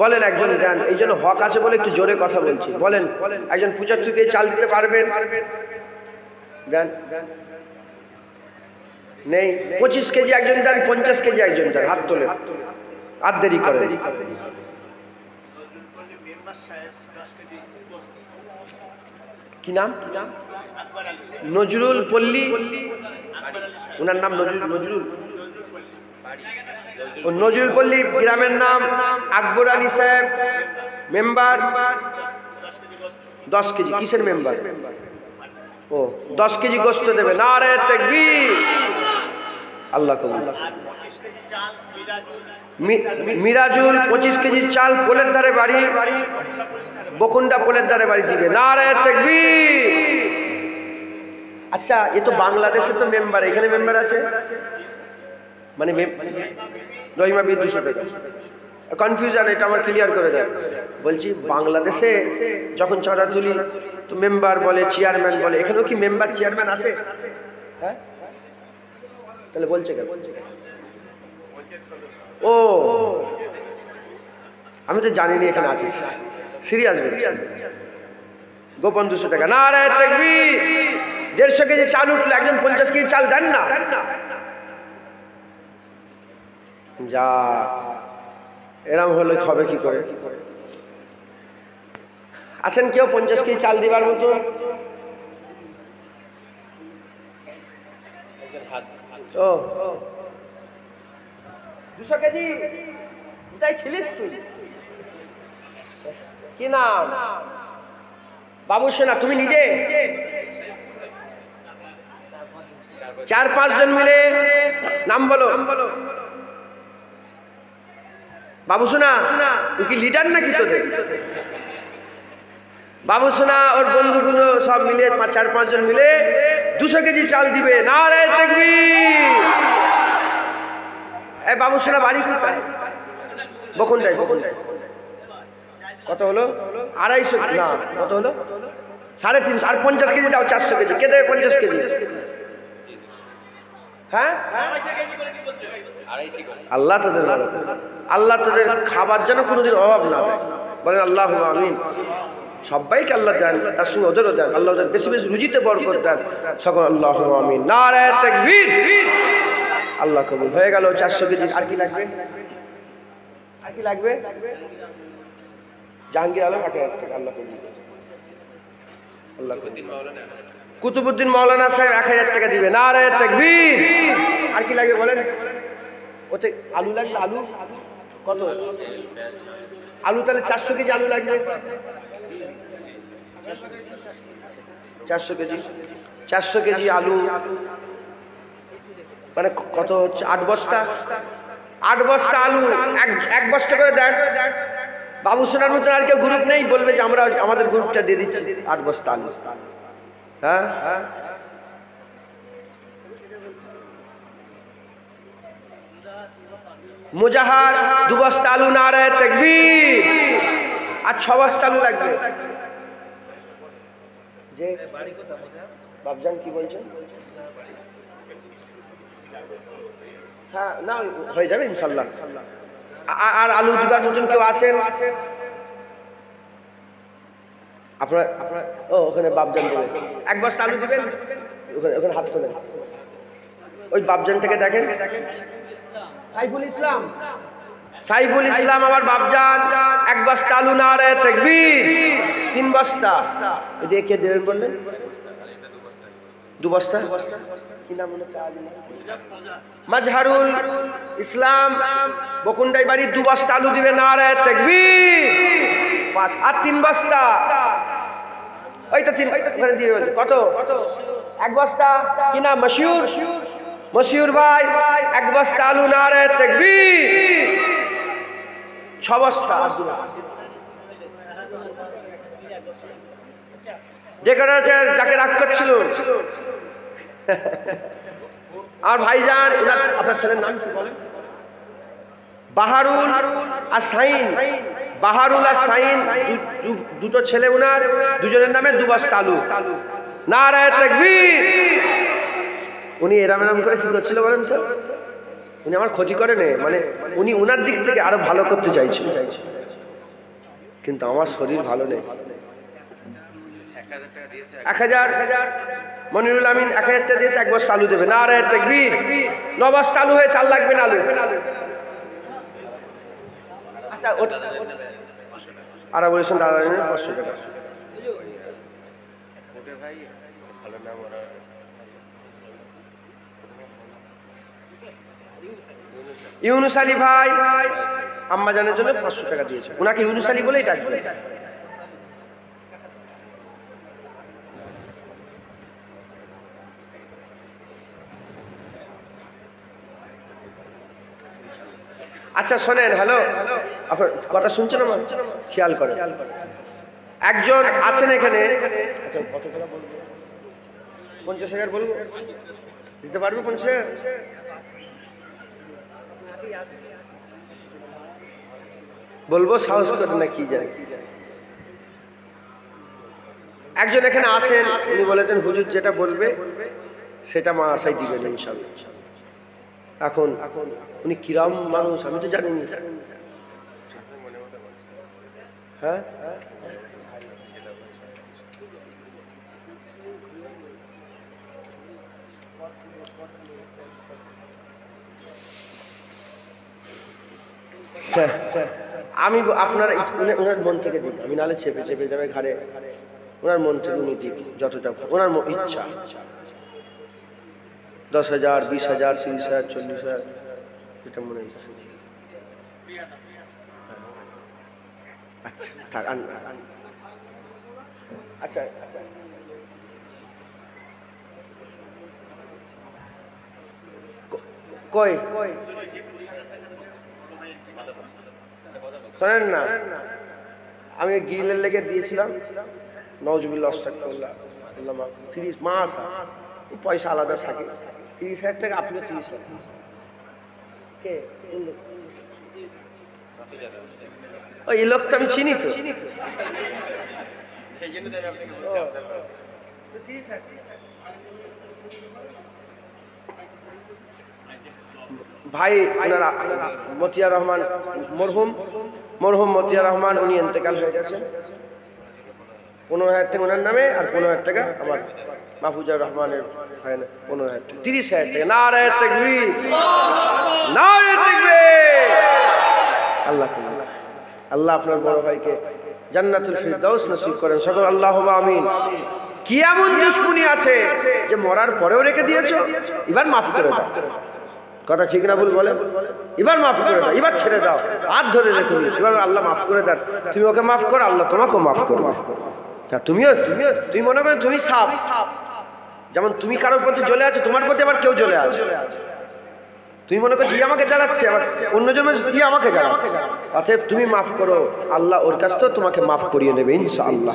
Speaker 1: বলেন একজন দেন, এই জন্য হক আছে বলে একটু জোরে কথা বলছি। বলেন একজন 75 কেজি চাল দিতে পারবেন? দেন। নেই। 25 কেজি একজন দেন, 50 কেজি একজন দেন, হাত তোলে, আর দেরি করে। কি নাম? নজরুল পল্লী, ওনার নাম নজরুল নজরুল পল্লী গ্রামের নাম। আকবর আলী সাহেব মেম্বার, 10 কেজি। কিসের মেম্বার? ও 10 কেজি গোস্ত দেবে। নারে তাকবীর, আল্লাহ কবুল। মিরাজুল 25 কেজি চাল, পোলের ধারে বাড়ি, বকুন্ডা পোলের ধারে বাড়ি দিবে। নারে তাকবীর। আচ্ছা, এ তো বাংলাদেশে তো মেম্বার, এখানে মেম্বার আছে মানে রহিমা বি 200 টাকা। কনফিউশন, এটা আমার ক্লিয়ার করে দেয়। বলছি বাংলাদেশে যখন চাঁদা তুলি তো মেম্বার বলে, চেয়ারম্যান বলে, এখানেও কি মেম্বার চেয়ারম্যান আছে? হ্যাঁ, তাহলে বলছে কেন? ও আমি তো জানিনি এখানে আছিস। সিরিয়াস বলছি, গোপন 200 টাকা। নারে তাকবীর। 150 কেজি চাল উঠলে একজন 50 কেজি চাল দেন না? যা এরম হলে হবে কি করে? আছেন কেউ 50 কেজি চাল দিবার মতো? ও 200 কেজি কোথায় ছিলিস তুই? কি নাম? বাবু সোনা, তুমি নিজে? 4-5 জন মিলে নাম বলো। বাবু সোনা, তুই কি লিডার নাকি তোদের? বাবু সোনা ওর বন্ধুগুলো সব মিলে 4-5 জন মিলে 200 কেজি চাল দিবে। নারে তাকবীর। এই বাবু সোনা বাড়ি কোথায়? বকুন্ডায়। কত হলো? 250। না, কত হলো? 350। আর 50 কেজি দাও, 400 কেজি। কে দেবে 50 কেজি? হ্যাঁ, আল্লাহ তোদের, আল্লাহ তোদের খাবার যেন কোনোদিন অভাব না হয়। বলেন আল্লাহুম্মা আমিন। সবাইকে আল্লাহ দেন, তার সঙ্গে ওদেরও দেন। আল্লাহ ওদের বেশি বেশি রুজিতে বরকত দেন। সকল আল্লাহুম্মা আমিন। নারে তাকবীর। আল্লাহ কবুল। হয়ে গেল 400 কেজি। আর কি লাগবে? আর কি লাগবে? জাহাঙ্গীর আলম 1000 টাকা। আল্লাহ কবুল। আল্লাহ কুতুবউদ্দিন মাওলানা সাহেব 1000 টাকা দিবে। নারে তাকবীর। আর কি লাগবে বলেন? ওতে আলু লাগবে। আলু কত? আলু তাহলে 400 কেজি আলু লাগবে। 400 কেজি। 400 কেজি আলু মানে কত হচ্ছে? 8 বস্তা। 8 বস্তা আলু, এক বস্তা করে দেন। বাবু সোনার মতন আর কেউ গ্রুপ নেই? বলবে যে আমরা আমাদের গ্রুপটা দিয়ে দিচ্ছি 8 বস্তা আলু। হ্যাঁ, মুজাহার 2 বস্তা আলু। নারে তাকবীর। আর 6 বস্তা আলু লাগবে। যে বাবজান কি বলছেন? হ্যাঁ, না হয়ে যাবে ইনশাল্লাহ। আর আলু দিবার মতন কেউ আছেন? আপনার ও ওখানে বাবজান দেবেন। 1 বস্তা আলু দিবেন। ওখানে হাত তোলেন। ওই বাবজান থেকে দেখেন। সাইফুল ইসলাম। সাইফুল ইসলাম আমার বাবজান। 1 বস্তা আলু। নারে তাকবীর। 3 বস্তা। এদিকে কে দেবেন বললেন? 2 বস্তা। কি নাম হলো? মাজহারুল ইসলাম বকুন্ডাই বাড়ি। 2 বস্তা আলু দিবে। নারে তাকবীর। 5। আর 3 বস্তা। ওই তো 3 ওখানে দিয়ে কত? 1 বস্তা। কি নাম? মশিউর ভাই 1 বস্তা আলু। নারে তাকবীর। 6 বস্তা। যেখানে যাকে রাগ করছিল আর ভাইজান, আপনার ছেলের নাম কি বলেন? বাহারুল আর সাইন। বাহারুল আর সাইন দুটো ছেলে, উনার দুজনের নামে 2 বস্তা আলু। নারায়ে তাকবীর। উনি এরাম এরাম করে কি করছিল বলেন তো? উনি আমার ক্ষতি করে নে, মানে উনি উনার দিক থেকে আরো ভালো করতে চাইছিল, কিন্তু আমার শরীর ভালো নেই। 1000 মনিরুল আমিন 1000 টাকা দিয়েছে, 1 বস্তা আলু দেবে। নারায়ে তাকবীর। 9 বস্তা আলু হয়ে 4 লাগবে না আলু। আচ্ছা আর বলেছেন দাদা 500 টাকা। ইউনুস আলী ভাই আম্মাজানের জন্য 500 টাকা দিয়েছে, ওনাকে ইউনুস আলী বলেই ডাকবে। আচ্ছা শোনেন, হ্যালো, আপনার কথা শুনছেন আমার? খেয়াল করেন, একজন আছেন এখানে। আচ্ছা কত টাকা বলবো? 50,000 বলবো? দিতে পারবে 50,000? বলবো সাহস করে না কি জানি। একজন এখানে আছেন, উনি বলেছেন হুজুর যেটা বলবে সেটা মা আশাই দিবেন ইনশাআল্লাহ। এখন উনি কিরম মানুষ আমি তো জানি না। হ্যাঁ আমি আপনার ওনার মন থেকে দিই, আমি নালে চেপে চেপে যাবে ঘাড়ে, ওনার মন থেকে উনি দিন যতটা ওনার ইচ্ছা। 10,000, 20,000, 30,000, 40,000 যেটা মনে হচ্ছে। আচ্ছা আচ্ছা কই শোনেন না, আমি গিলের লেগে দিয়েছিলাম নওজুবিল্লাহ আস্তাগফিরুল্লাহ 30 মাস পয়সা আলাদা থাকে। 30,000 টাকা আপনিও 30,000 কে ওই লোকটা আমি চিনি তো। ভাই ওনারা মতিয়া রহমান মরহুম মতিয়া রহমান উনি ইন্তেকাল হয়ে গেছেন। 15,000 টাকা ওনার নামে আর 15,000 টাকা আমার মাহফুজার রহমানের হয় না। 15,000 টাকা 30,000 টাকা। নারায়ে তাকবীর, নারায়ে তাকবীর। আল্লাহ আপনার বড় ভাইকে জান্নাতুল ফিরদাউস নসিব করেন সকল, আল্লাহুম্মা আমিন। কি এমন দুশমনী আছে যে মরার পরেও রেখে দিয়েছো? এবার মাফ করে দাও। কথা ঠিক না ভুল বলে? এবার মাফ করে দাও, এবার ছেড়ে দাও, হাত ধরে রেখে দিও, এবার আল্লাহ মাফ করে দেন। তুমি ওকে মাফ করো, আল্লাহ তোমাকেও মাফ করবে। তুমি মনে করো তুমি সাপ, যেমন তুমি কারোর প্রতি জ্বলে আছো, তোমার প্রতি আবার কেউ জ্বলে আছে। তুমি মনে করছো ই আমাকে জ্বালাচ্ছে, আবার অন্যজন ই আমাকে জ্বালাচ্ছে। অতএব তুমি মাফ করো, আল্লাহ ওর কাছ থেকে তোমাকে মাফ করিয়ে নেবে ইনশাআল্লাহ।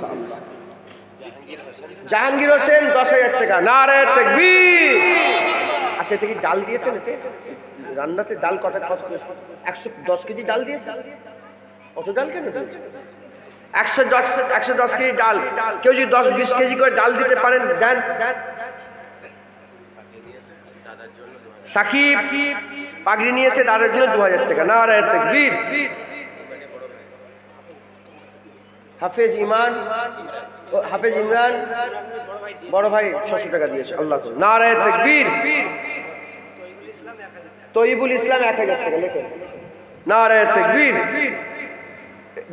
Speaker 1: জাহাঙ্গীর হোসেন 10,000 টাকা। নারায়ে তাকবীর। আচ্ছা এটা কি ডাল দিয়েছেন? এতে রান্নাতে ডাল কটা খরচ করেছে? 110 কেজি ডাল দিয়েছে। অত ডাল কেন দিয়েছে? 110 কেজি ডাল। কেউ যদি 10-20 কেজি করে ডাল দিতে পারেন দেন। সাকিব পাগড়ি নিয়েছে, দাদার জন্য 2,000 টাকা। নারায়ে তাকবীর। হাফেজ ইমরান বড় ভাই 600 টাকা দিয়েছে। আল্লাহ নারায়ে তাকবীর। তৈবুল ইসলাম 1000 টাকা লেখেন। নারায়ে তাকবীর।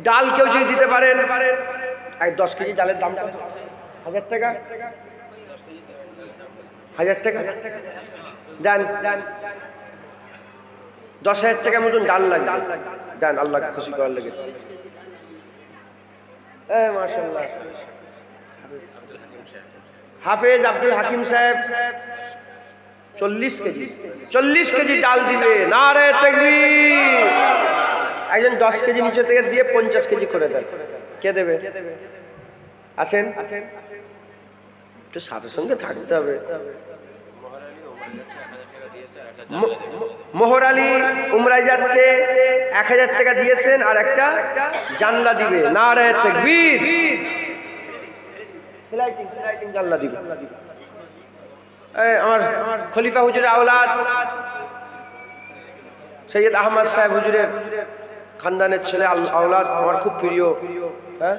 Speaker 1: ডাল কেউ যদি দিতে পারেন, 10 কেজি ডালের দাম কত? 1000 টাকা। 1000 টাকা দেন। 10,000 টাকা মতন ডাল লাগে দেন, আল্লাহকে খুশি করার লাগে। মাশাআল্লাহ। হাফেজ আব্দুল হাকিম সাহেব 40 কেজি ডাল দিবে। নারায়ে তাকবীর। একজন 10 কেজি নিচে থেকে দিয়ে 50 কেজি করে দেন। কে দেবে? আছেন? একটু সাথে সঙ্গে থাকতে হবে। মোহর আলী উমরায় যাচ্ছে, 1000 টাকা দিয়েছেন আর একটা জানলা দিবে। নারায়ে তাকবীর। স্লাইডিং জানলা দিবে। আমার খলিফা হুজুরের আওলাদ সৈয়দ আহমদ সাহেব হুজুরের খানদানের ছেলে আওলাদ, আমার খুব প্রিয়। হ্যাঁ,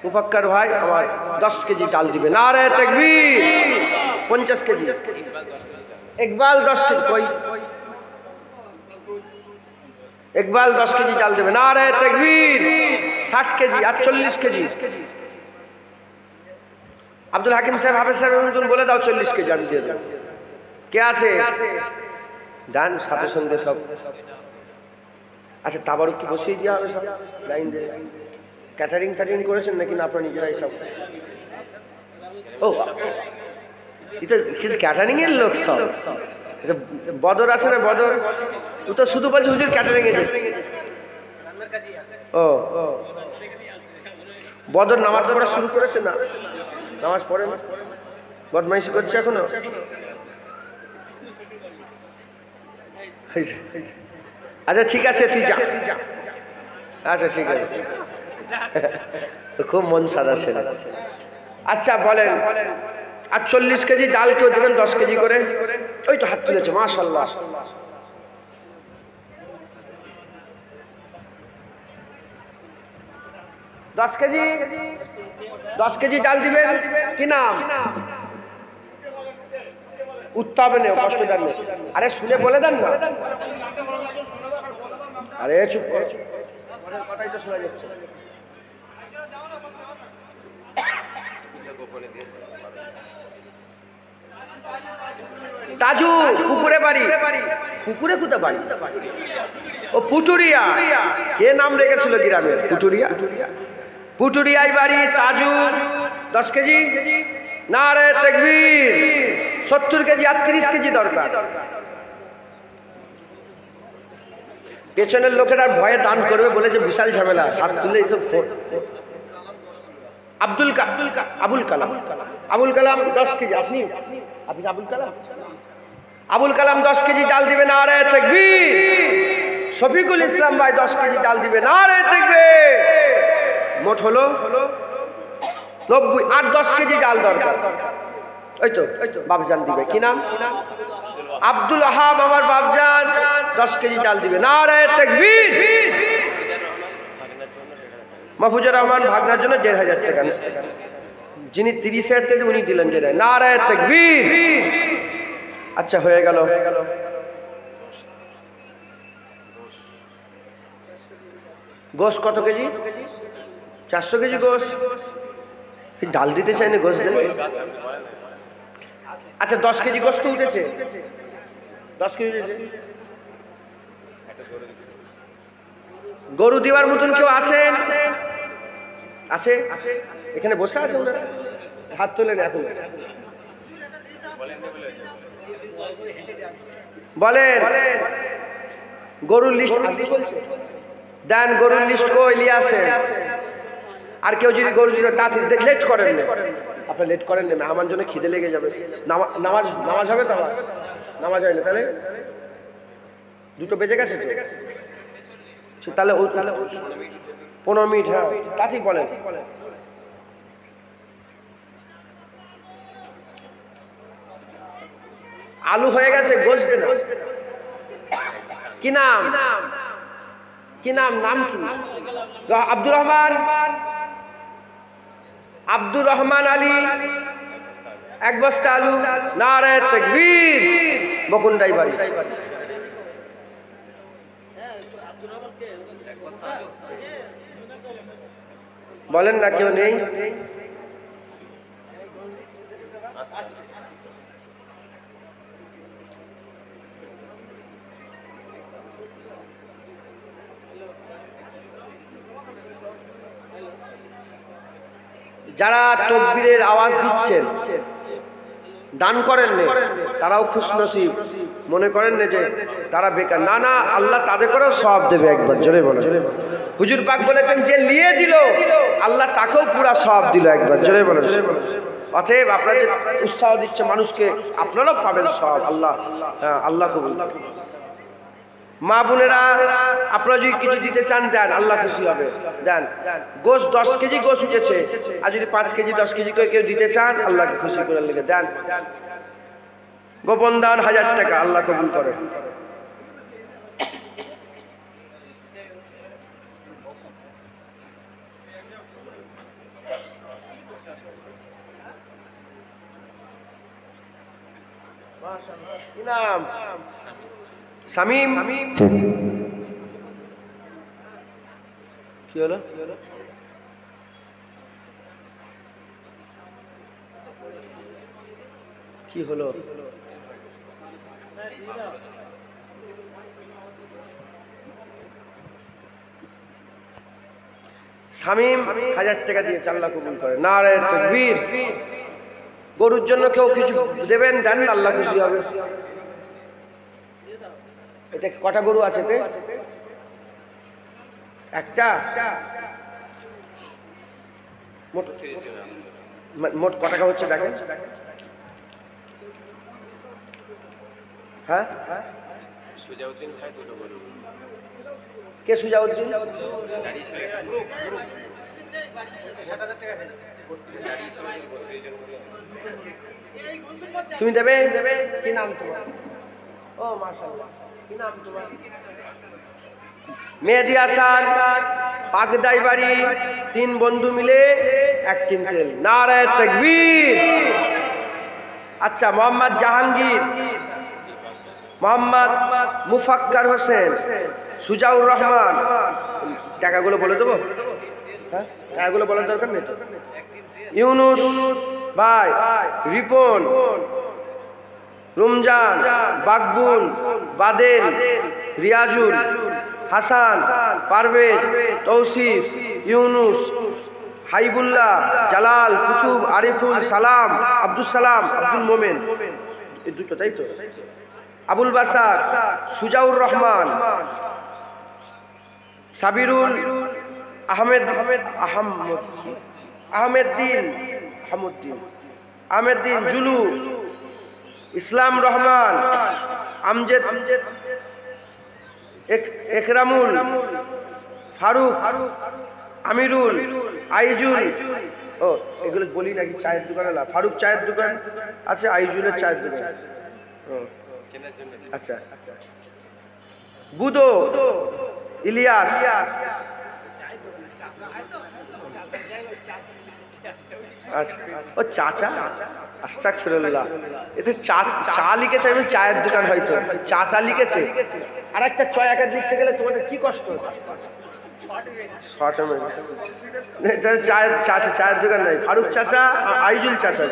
Speaker 1: মুফাক্কার ভাই আমার 10 কেজি ডাল দিবে। নারে তাকবীর। 50 কেজি। ইকবাল 10 কেজি। কই ইকবাল 10 কেজি ডাল দেবে। নারে তাকবীর। 60 কেজি আর 40 কেজি। আব্দুল হাকিম সাহেব, হাফেজ সাহেব তুমি বলে দাও 40 কেজি আমি দিয়ে দেব। কে আছে? ডান সাথে সঙ্গে সব। আচ্ছা তাবারুক কি বসিয়ে দেওয়া হবে সব লাইন দিয়ে? ক্যাটারিং করেছেন নাকি না আপনারা নিজেরাই সব? ও এটা ক্যাটারিং এর লোক সব। বদর আছে না, বদর ও তো শুধু বলছে হুজুর ক্যাটারিং এ যাচ্ছে। ও বদর নামাজ পড়া শুরু করেছে না? নামাজ পড়ে না, বদমাইশি করছে এখনো। আচ্ছা ঠিক আছে তুই যা। আচ্ছা ঠিক আছে, খুব মন সাদা ছেলে। আচ্ছা বলেন, আর 40 কেজি ডাল কেউ দেবেন 10 কেজি করে? ওই তো হাত তুলেছে, মাশাআল্লাহ। দশ কেজি ডাল দিবেন। কি নাম? উত্তবে নেই, কষ্ট দেন না। আরে শুনে বলে দেন না। আরে চুপ কর, কথাই তো শোনা যাচ্ছে। তাজু পুকুরে বাড়ি। পুকুরে কোথা বাড়ি? ও পুটুরিয়া। কে নাম রেখেছিল গ্রামের? পুটুরিয়া। পুটুরিয়ায় বাড়ি। তাজু 10 কেজি। নারে তাকবীর। 70 কেজি আর 30 কেজি দরকার। পেছনের লোকেরা ভয়ে দান করবে বলে যে বিশাল ঝামেলা, হাত তুলে আব্দুল কালাম 10 কেজি। আপনি আবুল কালাম 10 কেজি ডাল দিবে। নারে তাকবীর। শফিকুল ইসলাম ভাই 10 কেজি ডাল দিবে। নারে তাকবীর। মোট হলো 90। আর 10 কেজি ডাল দরকার। ওই তো বাবজান দিবে। কি নাম? আব্দুল ওয়াহাব আমার বাবজান 10 কেজি ডাল দিবে। নারে তাকবীর। মাহফুজুর রহমান ভাগনার জন্য 1500 টাকা। যিনি 30,000 থেকে উনি দিলেন যে নারে তাকবীর। আচ্ছা হয়ে গেল। গোশ কত কেজি? 400 কেজি গোশ। ডাল দিতে চাই না, গোশ দেবে। আচ্ছা 10 কেজি গোশ তো উঠেছে। 10 কেজি উঠেছে। গরু দেওয়ার মতন কেউ আছেন? আছে এখানে বসে আছে, হাত তোলেন এখন। বলেন গরুর লিস্ট দেন। গরুর লিস্ট কই নিয়ে আসেন। আর কেউ যদি গরু দিতে তাড়াতাড়ি লেট করেন না, আপনি লেট করেন না, আমার জন্য খিদে লেগে যাবে। নামাজ হবে তো? নামাজ হয় না তাহলে 2টো বেজে গেছে তো, তাহলে 15 মিনিট। হ্যাঁ তাতেই বলেন। আলু হয়ে গেছে, গোশ দেন। কি নাম? কি নাম? নাম কি? আব্দুর রহমান আলী 1 বস্তা আলু। নারে তাকবীর। বকুন্ডাই বাড়ি। বলেন না কেউ নেই? যারা তাকবীরের আওয়াজ দিচ্ছেন, দান করেন না, তারাও খুশনসিব। মনে করেন না যে তারা বেকার। না না, আল্লাহ তাদের করেও সওয়াব দেবে। একবার জোরে বলেন। হুজুর পাক বলেছেন যে নিয়ে দিল আল্লাহ তাকেও পুরা সওয়াব দিল। একবার জোরে বলেন। অতএব আপনারা যে উৎসাহ দিচ্ছে মানুষকে, আপনারাও পাবেন সওয়াব। আল্লাহ, হ্যাঁ আল্লাহ কবুল। মা বোনেরা আপনারা যদি কিছু দিতে চান দেন, আল্লাহ খুশি হবে, দেন। গোশ 10 কেজি গোশ উঠেছে, আর যদি 5 কেজি 10 কেজি করে কেউ দিতে চান আল্লাহকে খুশি করে লেগে দেন। গোপন দান 1000 টাকা, আল্লাহ কবুল করে। কি নাম? শামীম। কি হলো? কি হলো? শামীম 1000 টাকা দিয়েছে, আল্লাহ কবুল করে। নারে তাকবীর। গরুর জন্য কেউ কিছু দেবেন, দেন, আল্লাহ খুশি হবে। এটা কটা গরু আছে? একটা। মোট কত টাকা হচ্ছে দেখেন? হ্যাঁ, সুজাউদ্দিন ভাই দুটো গরু। কে সুজাউদ্দিন? তুমি দেবে? কি নাম তোমার? ও মাশাআল্লাহ, কি নাম তোমার? মেহেদি হাসান, পাগদাই বাড়ি, 3 বন্ধু মিলে 1 কুইন্টাল। নারে তাকবীর। আচ্ছা, মোহাম্মদ জাহাঙ্গীর, মোহাম্মদ মুফাক্কার হোসেন, সুজাউর রহমান। টাকাগুলো বলে দেবো? হ্যাঁ, টাকাগুলো বলার দরকার নেই তো। ইউনুস ভাই, রিপন, রমজান, বাকবুল, বাদেল, রিয়াজুল, হাসান, পারভেজ, তৌসিফ, ইউনুস, হাইবুল্লাহ, জালাল, কুতুব, আরিফুল, সালাম, আব্দুল সালাম, আব্দুল মোমেন, এই দুটো, তাই তো? আবুল বাসার, সুজাউর রহমান, সাবিরুল আহমেদ, আহমেদ্দিন, জুলু, ইসলাম রহমান, আমজেদ, একরামুল, ফারুক, আমিরুল, আইজুল। ও, এগুলো বলি নাকি? চায়ের দোকান? ফারুক চায়ের দোকান আছে, আইজুলের চায়ের দোকান। আচ্ছা, বুদো, ইলিয়াস, ও চাচা, আস্তাগফিরুল্লাহ। এতে চা লিখেছে, আমি চায়ের দোকান, হয়তো চাচা লিখেছে। আর একটা চয় একা লিখতে গেলে তোমাদের কি কষ্ট? চায়ের দোকান নাই। ফারুক চাচা, আইজুল চাচা,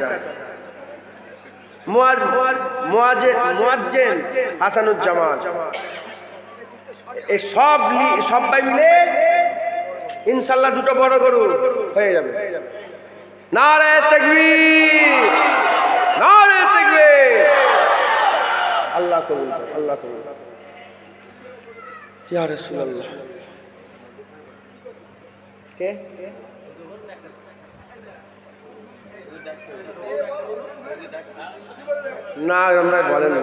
Speaker 1: মুয়াজ্জেন, হাসানুজ্জামান। এই সবাই মিলে ইনশাআল্লাহ 2টো বড় গরু হয়ে যাবে। নারে তাকবীর, নারে তাকবীর। আল্লাহ কবুল করে, আল্লাহ কবুল করে। ইয়া রাসূলুল্লাহ। কে? না, আমরা বলেন।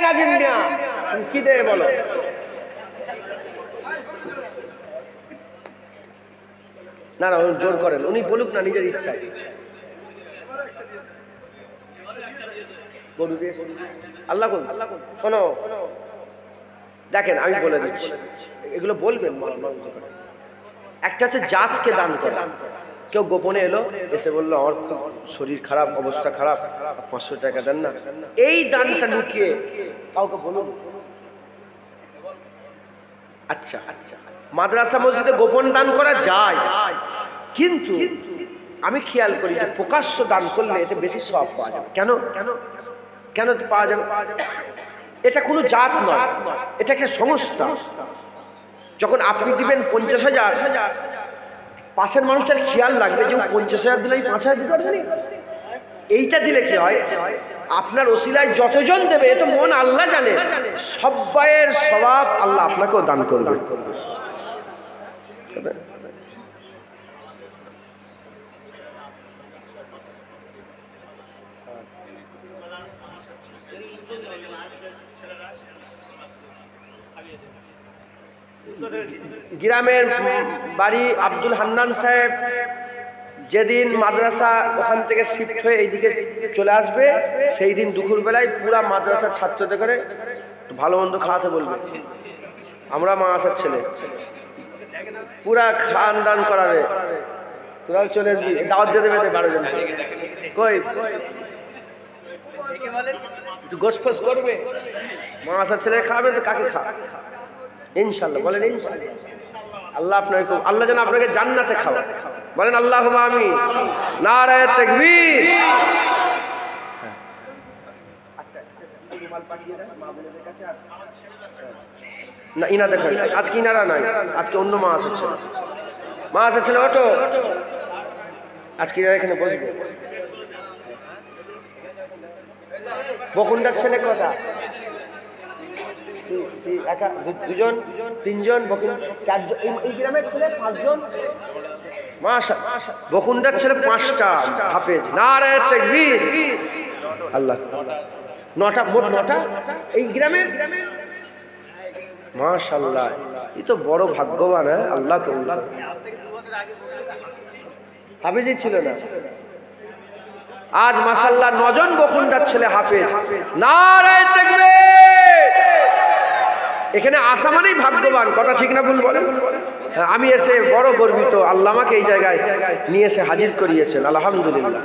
Speaker 1: নাজিম মিয়া, তুমি কি দেবে বলো? না, উনি জোর করেন, উনি বলুক না নিজের ইচ্ছায়। আল্লাহ শোনো, দেখেন আমি বলে দিচ্ছি, এগুলো বলবেন। একটা হচ্ছে জাতকে দান করা। কেউ গোপনে এলো, এসে বললো আমার খুব শরীর খারাপ, অবস্থা খারাপ, 500 টাকা দেন না। এই দানটা লুকিয়ে কাউকে বলুন। আচ্ছা, মাদ্রাসা মসজিদে গোপন দান করা যায়, কিন্তু আমি খেয়াল করি যে প্রকাশ্য দান করলে এতে বেশি সওয়াব পাওয়া যাবে। কেন পাওয়া যাবে? এটা কোনো জাত নয়, এটা একটা সংস্থা। যখন আপনি দিবেন 50,000, পাশের মানুষটার খেয়াল লাগবে যে 50,000 দিলে 5,000 দিতে পারবেন। এইটা দিলে কি হয়, আপনার ওসিলায় যতজন দেবে, এ তো মন আল্লাহ জানে, সবাইয়ের সওয়াব আল্লাহ আপনাকেও দান করবে। গ্রামের বাড়ি আব্দুল হান্নান সাহেব যেদিন মাদ্রাসা ওখান থেকে শিফট হয়ে এইদিকে চলে আসবে, সেই দিন দুপুরবেলায় পুরা মাদ্রাসার ছাত্রদের করে ভালো মন্দ খাওয়াতে বলবে। আমরা মাদ্রাসার ছেলে, পুরা খান দান করাবে। তোরাও চলে আসবি, দাওয়াত দিয়ে দেবে 12 জন। কই একটু গোসফোস করবে, মাদ্রাসার ছেলে খাওয়াবে তো কাকে খাওয়া? ইনশাল্লাহ বলেন ইনশাল্লাহ। আল্লাহ আপনাকে, আল্লাহ যেন আপনাকে জান্নাতে খাওয়া, বলেন আল্লাহুম্মা আমিন। নারায়ে তাকবীর। আচ্ছা রুমাল পাঠিয়ে দেন মা বোনদের কাছে। না ইনা দেখেন, আজকে ইনারা নাই, আজকে অন্য মা আসছে। মা আসছে, ওঠো, আজকে এখানে বসবে। বকুন্ডার ছেলে কথা, একা, দুজন, তিনজন, চারজন, এই গ্রামের ছেলে 5 জন। মাশাআল্লাহ, বকুন্ডার ছেলে 5টা হাফেজ। নারায়ে তাকবীর। আল্লাহ, 9টা, মোট 9টা এই গ্রামের। মাশাআল্লাহ, এই তো বড় ভাগ্যবান। আল্লাহ কবুল। হাফেজই ছিল না, আজ মাশাআল্লাহ 9 জন বকুন্ডার ছেলে হাফেজ। নারায়ে তাকবীর। এখানে আসা মানেই ভাগ্যবান, কথা ঠিক না ভুল বলেন? আমি এসে বড় গর্বিত, আল্লাহ আমাকে এই জায়গায় নিয়ে এসে হাজির করিয়েছেন, আলহামদুলিল্লাহ।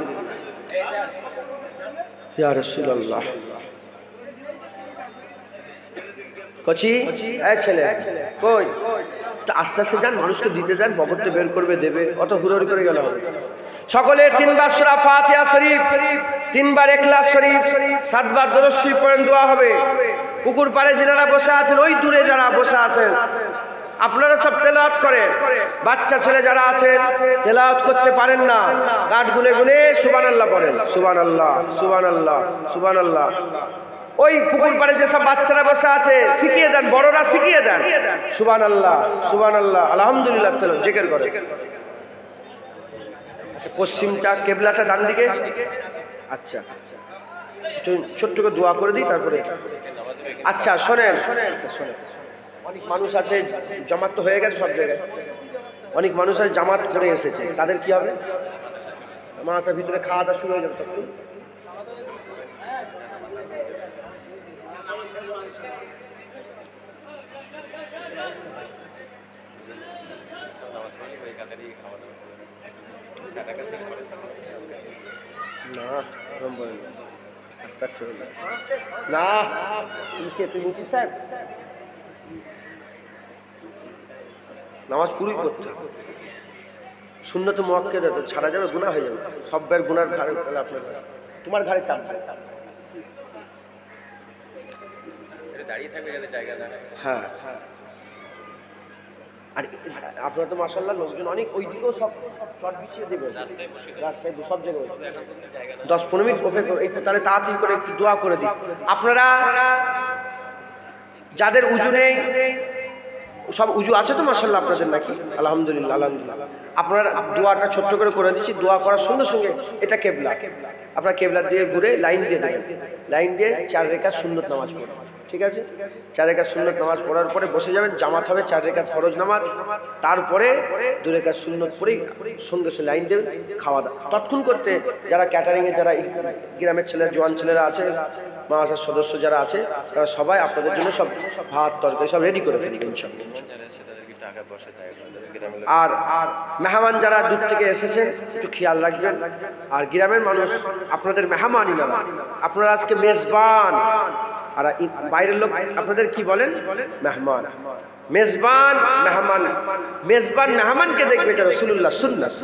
Speaker 1: ইয়া রাসূলুল্লাহ। কচি এই ছেলে কই, আস্তে আস্তে যান, মানুষকে দিতে যান, পকেটে বের করবে দেবে, অত হুড়োড়ি করে গেলে হবে। সকলে 3 বার সূরা ফাতিহা শরীফ, 3 বার ইখলাস শরীফ, 7 বার দরুদ শরীফ পড়েন, দোয়া হবে। পুকুর পাড়ে যারা বসে আছেন, ওই দূরে যারা বসে আছেন, আপনারা সব তেলাওয়াত করেন। বাচ্চা ছেলে যারা আছেন তেলাওয়াত করতে পারেন না, কাঠ গুনে গুনে সুবহানাল্লাহ পড়েন। সুবহানাল্লাহ, সুবহানাল্লাহ, সুবহানাল্লাহ। ওই পুকুর পাড়ে যেসব বাচ্চারা বসে আছে শিখিয়ে দেন, বড়রা শিখিয়ে দেন। সুবহানাল্লাহ, সুবহানাল্লাহ, আলহামদুলিল্লাহ, জিকির করে। আচ্ছা, পশ্চিমটা কেবলাটা ডান দিকে। আচ্ছা, ছোট্ট করে দোয়া করে দিই তারপরে। আচ্ছা শোনেন, আচ্ছা শোনেন, অনেক মানুষ আছে জামাত তো হয়ে গেছে সব জায়গায়, অনেক মানুষ আছে জামাত করে এসেছে, তাদের কি হবে? মাদ্রাসার ভিতরে খাওয়া দাওয়া শুরু হয়ে যাবে সব। না তুই মুফতি সাহেব, নামাজ পুরোই পড়তে সুন্নত মুআক্কাদা, তো ছাড়া যাবে, গুনাহ হয়ে যাবে, সব বের গুনার ঘাড়ে, তাহলে আপনার তোমার ঘাড়ে চাপ দাঁড়িয়ে থাকবে যাতে জায়গা না। হ্যাঁ হ্যাঁ, আর আপনারা তো মাশাআল্লাহ লোকজন অনেক, ওই দিকেও সব শর্ট বিছিয়ে দেবে, রাস্তায় সব জায়গায় 10-15 মিনিট ওপে করে, তাহলে তাড়াতাড়ি করে একটু দোয়া করে দিই। আপনারা যাদের উজু নেই, সব উজু আছে তো মাশাআল্লাহ আপনাদের নাকি? আলহামদুলিল্লাহ, আলহামদুলিল্লাহ। আপনারা দোয়াটা ছোট্ট করে করে দিচ্ছি, দোয়া করার সঙ্গে সঙ্গে এটা কেবলা, আপনারা কেবলা দিয়ে ঘুরে লাইন দিয়ে দেবেন, লাইন দিয়ে 4 রাকাত সুন্নত নামাজ পড়বেন, ঠিক আছে? 4 রাকাত সুন্নত নামাজ পড়ার পরে বসে যাবেন, জামাত হবে 4 রাকাত ফরজ নামাজ, তারপরে 2 রাকাত সুন্নত পড়ে সঙ্গে সঙ্গে লাইন দেবেন, খাওয়া দাওয়া তৎক্ষণ করতে। যারা ক্যাটারিং এ, যারা গ্রামের ছেলেরা, জোয়ান ছেলেরা আছে, মাদ্রাসার সদস্য যারা আছে, তারা সবাই আপনাদের জন্য সব ভাত তরকারি সব রেডি করে ফেলবে ইনশাআল্লাহ। আর মেহমান যারা দূর থেকে এসেছেন একটু খেয়াল রাখবেন। আর গ্রামের মানুষ আপনাদের মেহমানই না, আপনারা আজকে মেজবান, আর বাইরের লোক আপনাদের কি বলেন? মেহমান। মেজবান মেহমান, মেজবান মেহমানকে দেখবে এটা রাসূলুল্লাহ সুন্নাত।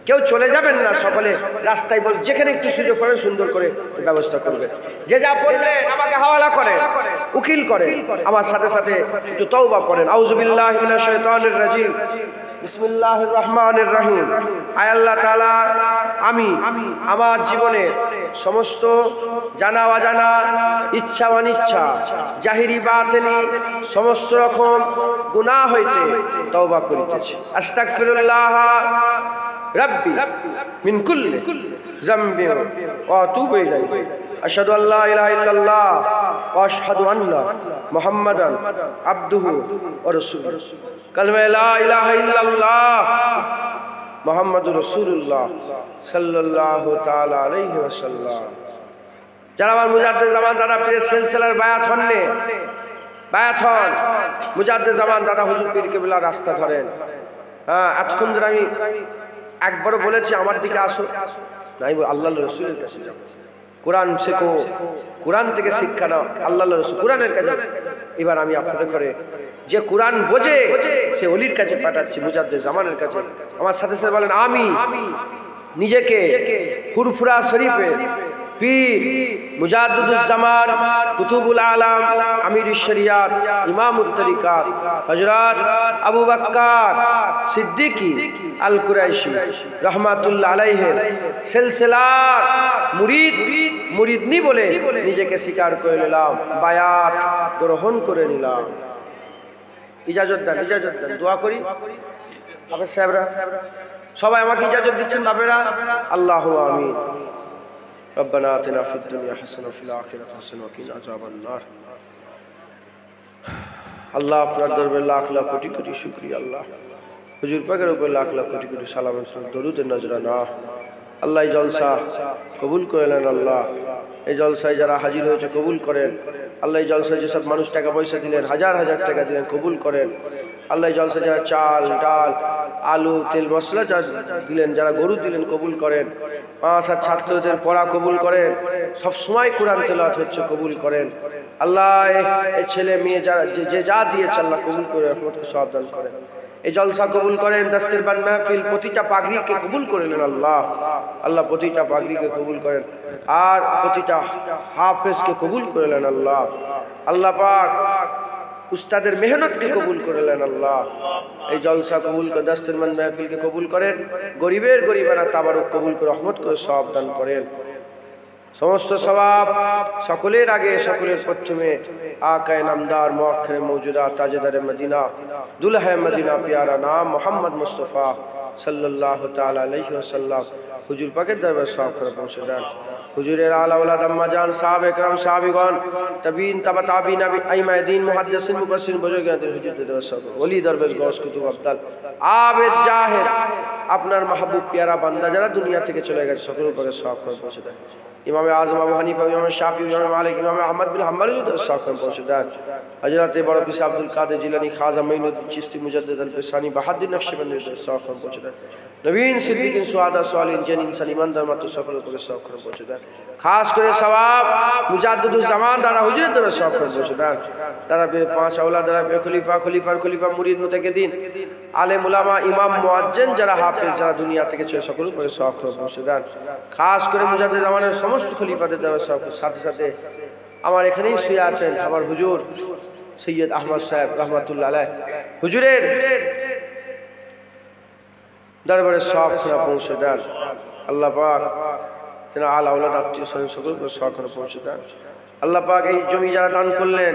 Speaker 1: কেউ চলে যাবেন না, সকলে রাস্তায় বল, যেখানে একটু সুযোগ পাবেন সুন্দর করে ব্যবস্থা করবেন। যে যা বললেন আমাকে হাওয়ালা করেন, উকিল করেন, আমার সাথে সাথে একটু তওবা করেন। আউযু বিল্লাহি মিনাশ শাইতানির রাজিম, বিসমিল্লাহির রহমানির রহিম। আয় আল্লাহ তাআলা, আমি আমার জীবনে সমস্ত জানা অজানা, ইচ্ছা অনিচ্ছা, জাহিরি বাতিনি সমস্ত রকম গুনাহ হইতে তওবা করিতেছি। আস্তাগফিরুল্লাহ রাব্বি মিন কুল্লি যামবিন ওয়া আতুবু ইলাইহি। আশহাদু আল্লা ইলাহা ইল্লাল্লাহ ওয়া আশহাদু আন্না মুহাম্মাদান আবদুহু ওয়া রাসূলুহু। কালেমা লা ইলাহা ইল্লাল্লাহ মুহাম্মাদুর রাসূলুল্লাহ সাল্লাল্লাহু তাআলা আলাইহি ওয়াসাল্লাম। যারা আমার মুজাদ্দিদ জামান দাদা পীরের সিলসিলার বায়াত হননি, বায়াত হন, মুজাদ্দিদ জামান দাদা হুজুর পীর কেবলা রাস্তা ধরেন। হ্যাঁ, এতক্ষণ ধরে আমি একবারও বলেছি আমার দিকে আসো, নাই আল্লাহর রাসূলের কাছে যাও, কোরআন শেখো, কোরআন থেকে শিক্ষা নাও, আল্লাহর রাসূল কোরআনের কাছে। এবার আমি আপনাদের ঘরে যে কোরআন বোঝে সে ওলির কাছে পাঠাচ্ছি, মুজাদ্দিদ জামানের কাছে। আমার সাথে সাথে বলেন আমি নিজেকে ফুরফুরা শরীফের পীর মুজাদ্দিদুজ জামান কুতুবুল আলাম আমিরুশ শরিয়াত ইমামুত তরিকাত হযরত আবু বকর সিদ্দিকী আল কুরাইশি রাহমাতুল্লাহ আলাইহির সিলসিলার মুরিদনি বলে নিজেকে স্বীকার করে নিলাম, বায়াত গ্রহণ করে নিলাম। ইজাজত দেন, ইজাজত দেন, দোয়া করি। হাফেজ সাহেবরা সবাই আমাকে ইজাজত দিচ্ছেন বাপেরা, আল্লাহু আমিন। ربنا آتنا في الدنيا حسنة وفي الآخرة حسنة وقنا عذاب النار। আল্লাহ আপনার দরবারে লাখ লাখ কোটি কোটি শুকরিয়া। আল্লাহ হুজুর পাকের উপর লাখ লাখ কোটি কোটি সালাম দরুদ নজরানা। আল্লাহ এই জলসা কবুল করে নেন। আল্লাহ এই জলসায় যারা হাজির হয়েছে কবুল করেন। আল্লাহ এই জলসায় যেসব মানুষ টাকা পয়সা দিলেন, হাজার হাজার টাকা দিলেন, কবুল করেন। আল্লাহ এই জলসায় যারা চাল ডাল আলু তেল মশলা যা দিলেন, যারা গরু দিলেন, কবুল করেন। আর ছাত্রদের পড়া কবুল করেন, সব সময় কোরআন তেলাওয়াত হচ্ছে, কবুল করেন। আল্লাহ এই ছেলে মেয়ে যারা যে যা দিয়েছে আল্লাহ কবুল করে রহমতকে সাবধান করেন। এই জলসা কবুল করেন, দাস্তেরবান মাহফিল প্রতিটা পাগড়িকে কবুল করে নেন। আল্লাহ আল্লাহ প্রতিটা পাগড়িকে কবুল করেন, আর প্রতিটা হাফেজকে কবুল করে নেন। আল্লাহ আল্লাহ পাক উস্তাদের মেহনতকে কবুল করে নেন। আল্লাহ এই জলসা কবুল করে, দাস্তেরবান মাহফিলকে কবুল করেন, গরিবের গরিবানা তাবারক কবুল করে রহমত করে সওয়াব দান করেন। সমস্ত সওয়াব সকলের আগে সকলের প্রথমে আকায়ে নামদার মুআক্খিরে মওজুদা তাজদারে মদিনা দুলহায়ে মদিনা প্যারা নাম মোহাম্মদ মুস্তাফা সাল্লাল্লাহু তাআলা আলাইহি ওয়াসাল্লাম হুজুর পাকের দরবারে সওয়াব করে পৌঁছে দেন। হুজুরের আলা ওলাদ আম্মা জান সাহাবে کرام সাহাবীগণ তাবিন তাবা তাবিন আইমায়ে দ্বীন মুহাদ্দিসিন মুফাসসিরিন বুজুর্গানদের হুজুরদের দরবারে সওয়াব। ওলি দরবেশ গওস কুতুব আবদাল আবেদ জাহেদ আপনার মাহবুব প্যারা বান্দা যারা দুনিয়া থেকে চলে গেছে সকলের উপরে সওয়াব করে পৌঁছে দেন। ইমাম আযম আবু হানিফা, ইমাম শাফি, ইমাম মালিক, ইমাম আহমদ বিন হাম্বল সওয়াব করে পৌঁছে দেন। হযরত বড় পীর আব্দুল কাদের জিলানী, খাজা মাইনুদ্দিন চিশতি, মুজাদ্দিদ আল পেশানি, বাহাদুর নকশবন্দি সওয়াব করে পৌঁছে দেন। নবীন সিদ্দিকিন, সুহাদা, সালিহিন, জিন ইনসান ইমানদার মাত্র সকলের উপরে সওয়াব করে পৌঁছে দেন। খাস করে সওয়াব মুজাদ্দিদুজ জামান দাদা হুজুরের দ্বারা সওয়াব করে পৌঁছে দেন। দাদা পীর পাঁচ আওলাদ, দাদা পীর খলিফা, খলিফার খলিফা, মুরিদ মুতাকিদিন, আলেম উলামা, ইমাম মুয়াজ্জিন যারা হাফেজ যারা দুনিয়া থেকে চলে সকলের উপরে সওয়াব করে পৌঁছে দেন। খাস করে মুজাদ্দিদ জামানের সমস্ত খলিফাদের দ্বারা সওয়াব। সাথে সাথে আমার এখানেই শুয়ে আছেন আমার হুজুর সৈয়দ আহমদ সাহেব রহমাতুল্লাহ আলাইহ, হুজুরের দরবারে সওয়াব করে পৌঁছে দেন। আল্লাহ পাক যেন আলা আওলাদ আত্মীয় স্বজন সকলকে সওয়াব করে পৌঁছে দেন। আল্লাহ পাক এই জমি যারা দান করলেন,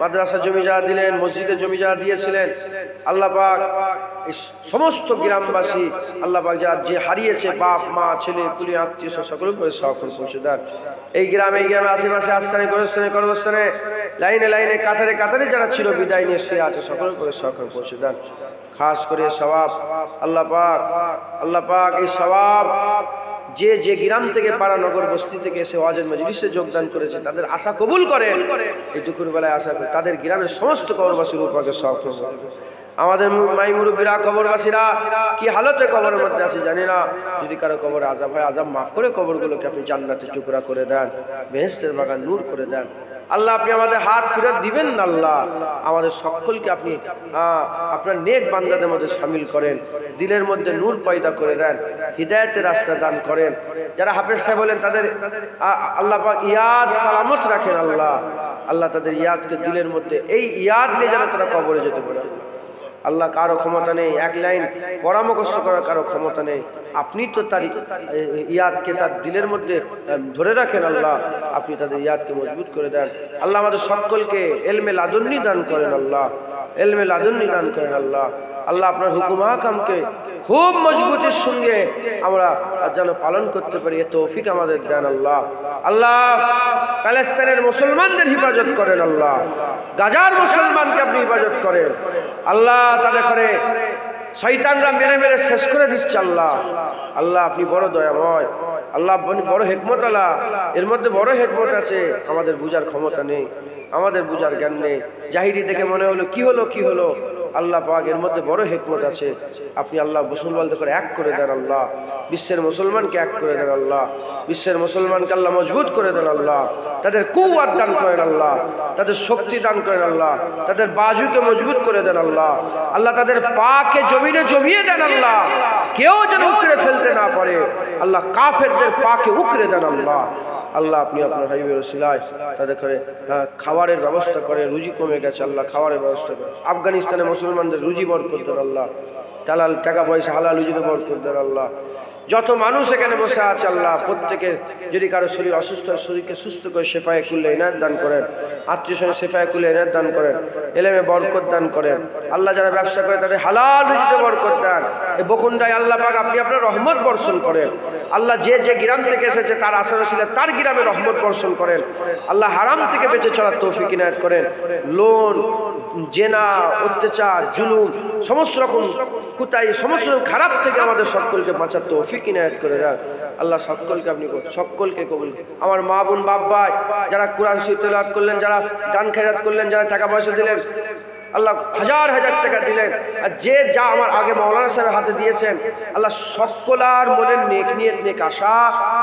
Speaker 1: মাদ্রাসা জমি যারা দিলেন, মসজিদের জমি যারা দিয়েছিলেন, আল্লাহ পাক এই সমস্ত গ্রামবাসী আল্লাহ পাক যারা যে হারিয়েছে বাপ মা ছেলে পুলি আত্মীয় সকলের উপরে সওয়াব করে পৌঁছে দেন। এই গ্রামে আশেপাশে আস্থানে গোরস্থানে কর্মস্থানে লাইনে লাইনে কাতারে কাতারে যারা ছিল বিদায় নিয়ে শুয়ে আছে সকলের উপরে সওয়াব করে পৌঁছে দেন। খাস করে সওয়াব আল্লাহ পাক এই সওয়াব যে গ্রাম থেকে পাড়া নগর বস্তি থেকে এসে ওয়াজের মজলিসে যোগদান করেছে তাদের আশা কবুল করেন। এই দুপুর বেলায় আশা করে তাদের গ্রামের সমস্ত কবরবাসীর উপরে সওয়াব করবেন। আমাদের মাই মুরব্বীরা কবরবাসীরা কি হালতে কবরের মধ্যে আছে জানি না, যদি কারো কবর আযাব হয় আযাব মাফ করে কবরগুলোকে আপনি জান্নাতের টুকরা করে দেন, বেহেশতের বাগান নূর করে দেন। আল্লাহ আপনি আমাদের হাত ফিরত দিবেন না, আল্লাহ আমাদের সকলকে আপনি আপনার নেক বান্দাদের মধ্যে শামিল করেন, দিলের মধ্যে নূর পয়দা করে দেন, হিদায়াতের রাস্তা দান করেন। যারা হাফেজ সাহেব বলেন তাদের আল্লাহ পাক ইয়াদ সালামত রাখেন। আল্লাহ তাদের ইয়াদকে দিলের মধ্যে এই ইয়াদ নিয়ে যেন তারা কবরে যেতে পারে। আল্লাহ কারো ক্ষমতা নেই, এক লাইন পরামর্শ করার কারো ক্ষমতা নেই, আপনি তো তার ইয়াদকে তার দিলের মধ্যে ধরে রাখেন। আল্লাহ আপনি তাদের ইয়াদকে মজবুত করে দেন। আল্লাহ আমাদের সকলকে এলমে লাদুন্নি দান করেন। আল্লাহ এলমে লাদুন্নি দান করেন। আল্লাহ আল্লাহ আপনার হুকুম আহকামকে খুব মজবুতির সঙ্গে আমরা যেন পালন করতে পারি, এ তৌফিক আমাদের দেন আল্লাহ। আল্লাহ প্যালেস্তাইনের মুসলমানদের হিফাজত করেন আল্লাহ, গাজার মুসলমানকে আপনি হিফাজত করেন আল্লাহ। তাদের করে শয়তানরা মেরে মেরে শেষ করে দিচ্ছে আল্লাহ। আল্লাহ আপনি বড় দয়াময় আল্লাহ, আপনি বড় হিকমত আল্লাহ। এর মধ্যে বড় হিকমত আছে, আমাদের বুঝার ক্ষমতা নেই, আমাদের বুঝার জ্ঞান নেই। জাহিরি দেখে মনে হলো কি হলো কি হলো, আল্লাহ পাক এর মধ্যে বড় হিকমত আছে। আপনি আল্লাহ মুসলমানদের করে এক করে দেন আল্লাহ, বিশ্বের মুসলমানকে এক করে দেন আল্লাহ, বিশ্বের মুসলমানকে আল্লাহ মজবুত করে দেন আল্লাহ, তাদের কুওয়াত দান করেন আল্লাহ, তাদের শক্তি দান করেন আল্লাহ, তাদের বাজুকে মজবুত করে দেন আল্লাহ। আল্লাহ তাদের পাকে জমিনে জমিয়ে দেন আল্লাহ, কেউ যেন উকড়ে ফেলতে না পারে আল্লাহ, কাফেরদের পাকে উকড়ে দেন আল্লাহ। আল্লাহ আপনি আপনার হাবিবের ওসিলায় তাদের করে খাবারের ব্যবস্থা করে, রুজি কমে গেছে আল্লাহ খাবারের ব্যবস্থা করে। আফগানিস্তানে মুসলমানদের রুজি বরকত দেন আল্লাহ, হালাল টাকা পয়সা হালাল রুজিতে বরকত দেন আল্লাহ। যত মানুষ এখানে বসে আছে আল্লাহ, প্রত্যেকের যদি কারো শরীর অসুস্থ হয় শরীরকে সুস্থ করে শেফায়ে কুল্লে ইনায়াত দান করেন, আত্মীয় স্বজন শেফায়ে কুল্লে ইনায়াত দান করেন, এলেমে বরকত দান করেন আল্লাহ। যারা ব্যবসা করে তাদের হালাল রুজিতে বরকত দেন। এই বকুন্ডায় আল্লাহ পাক আপনি আপনার রহমত বর্ষণ করেন আল্লাহ। যে যে গ্রাম থেকে এসেছে তার আশা ছিল তার গ্রামে রহমত বর্ষণ করেন আল্লাহ। হারাম থেকে বেঁচে চলার তৌফিক ইনায়াত করেন। লোন, জেনা, অত্যাচার, জুলুম, সমস্ত রকম কুতাই, সমস্ত রকম খারাপ থেকে আমাদের সকলকে বাঁচার তৌফিক ইনায়াত করে দেন আল্লাহ। সকলকে আপনি সকলকে কবুল। আমার মা বোন বাপ ভাই যারা কোরআন শরীফ তেলাওয়াত করলেন, যারা দান খেরাত করলেন, যারা টাকা পয়সা দিলেন আল্লাহ, হাজার হাজার টাকা দিলেন, আর যে যা আমার আগে মাওলানা সাহেবের হাতে দিয়েছেন আল্লাহ, সকলার মনের নেক নিয়ত, নেক আশা,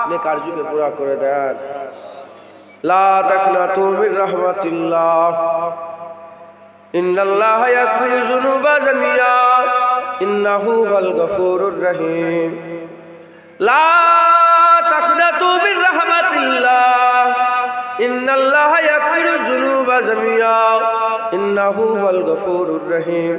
Speaker 1: নেক আরজুকে পুরা করে দেন। লা তাকনাতু মির রাহমাতিল্লাহ, ইন্নাল্লাহা ইয়াগফিরু যুনুবা জামিআ, ইন্নাহু হুয়াল গফুরুর রহিম। লা তাকনাতু মির রাহমাতিল্লাহ, ইন্নাল্লাহা ইয়াগফিরু যুনুবা জামিআ, ইন্নাহু হুয়াল গফুরুর রহিম।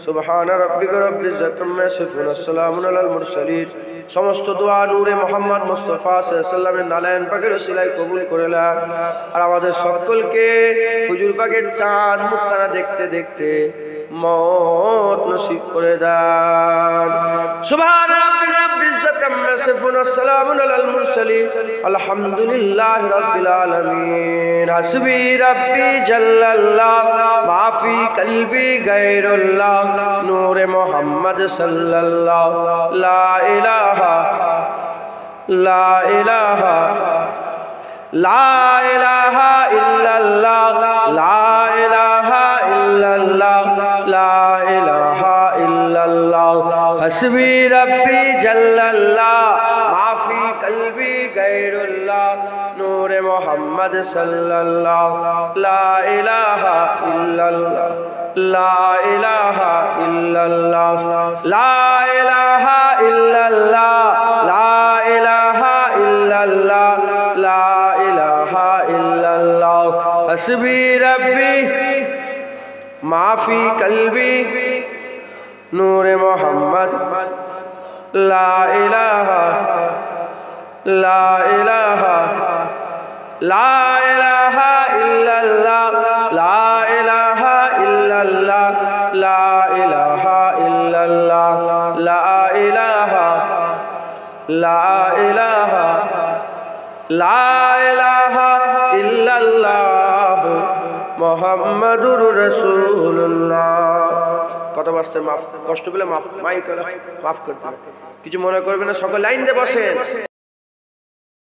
Speaker 1: সুবহানা রাব্বিকা রাব্বিল ইজ্জাতি আম্মা ইয়াসিফুন, আসসালামুন আলাল মুরসালিন। সমস্ত দোয়া নূরে মুহাম্মদ মুস্তাফা সাল্লাল্লাহু আলাইহি ওয়াসাল্লামের নালায়েন পাকের ওসিলায় কবুল করে নেন। আর আমাদের সকলকে হুজুর পাকের চাঁদ মুখখানা দেখতে দেখতে মওত নসিব করে দেন। সুবহানা রাব্বিকা রাব্বিল ইজ্জাতি আম্মা ইয়াসিফুন, আসসালামুন আলাল মুরসালিন, আলহামদুলিল্লাহি রাব্বিল আলামিন। হাসবি রাব্বি জাল্লাল্লাহ, মাফি কলবি গায়রুল্লাহ, নূরে মুহাম্মদ সাল্লাল্লাহ। লা ইলাহা লা ইলাহা লা ইলাহা ইল্লাল্লাহ, লা ইলাহা ইল্লাল্লাহ, লা ইলাহা ইল্লাল্লাহ। হাসবি রাব্বি জাল্লাল্লাহ, মাফি কলবি গায়রুল্লাহ, নূরে মুহাম্মদ সাল্লাল্লাহ। লা ইলাহা ইল্লাল্লাহ, লা ইলাহা ইল্লাল্লাহ, লা ইলাহা ইল্লাল্লাহ, লা ইলাহা ইল্লাল্লাহ, লা ইলাহা ইল্লাল্লাহ। হাসবি রাব্বি মাফি কলবি, নূরে মুহাম্মদ। লা ইলাহা লা ইলাহা লা ইলাহা ইল্লাল্লাহ, লা ইলাহা ইল্লাল্লাহ, লা ইলাহা ইল্লাল্লাহ, লা ইলাহা লা ইলাহা লা ইলাহা ইল্লাল্লাহ মুহাম্মাদুর রাসূলুল্লাহ। কত বাসতে মাফ, কষ্ট পেলে মাফ, মাফ করতে, কিছু মনে করবে না, সকল লাইন দিয়ে বসেন।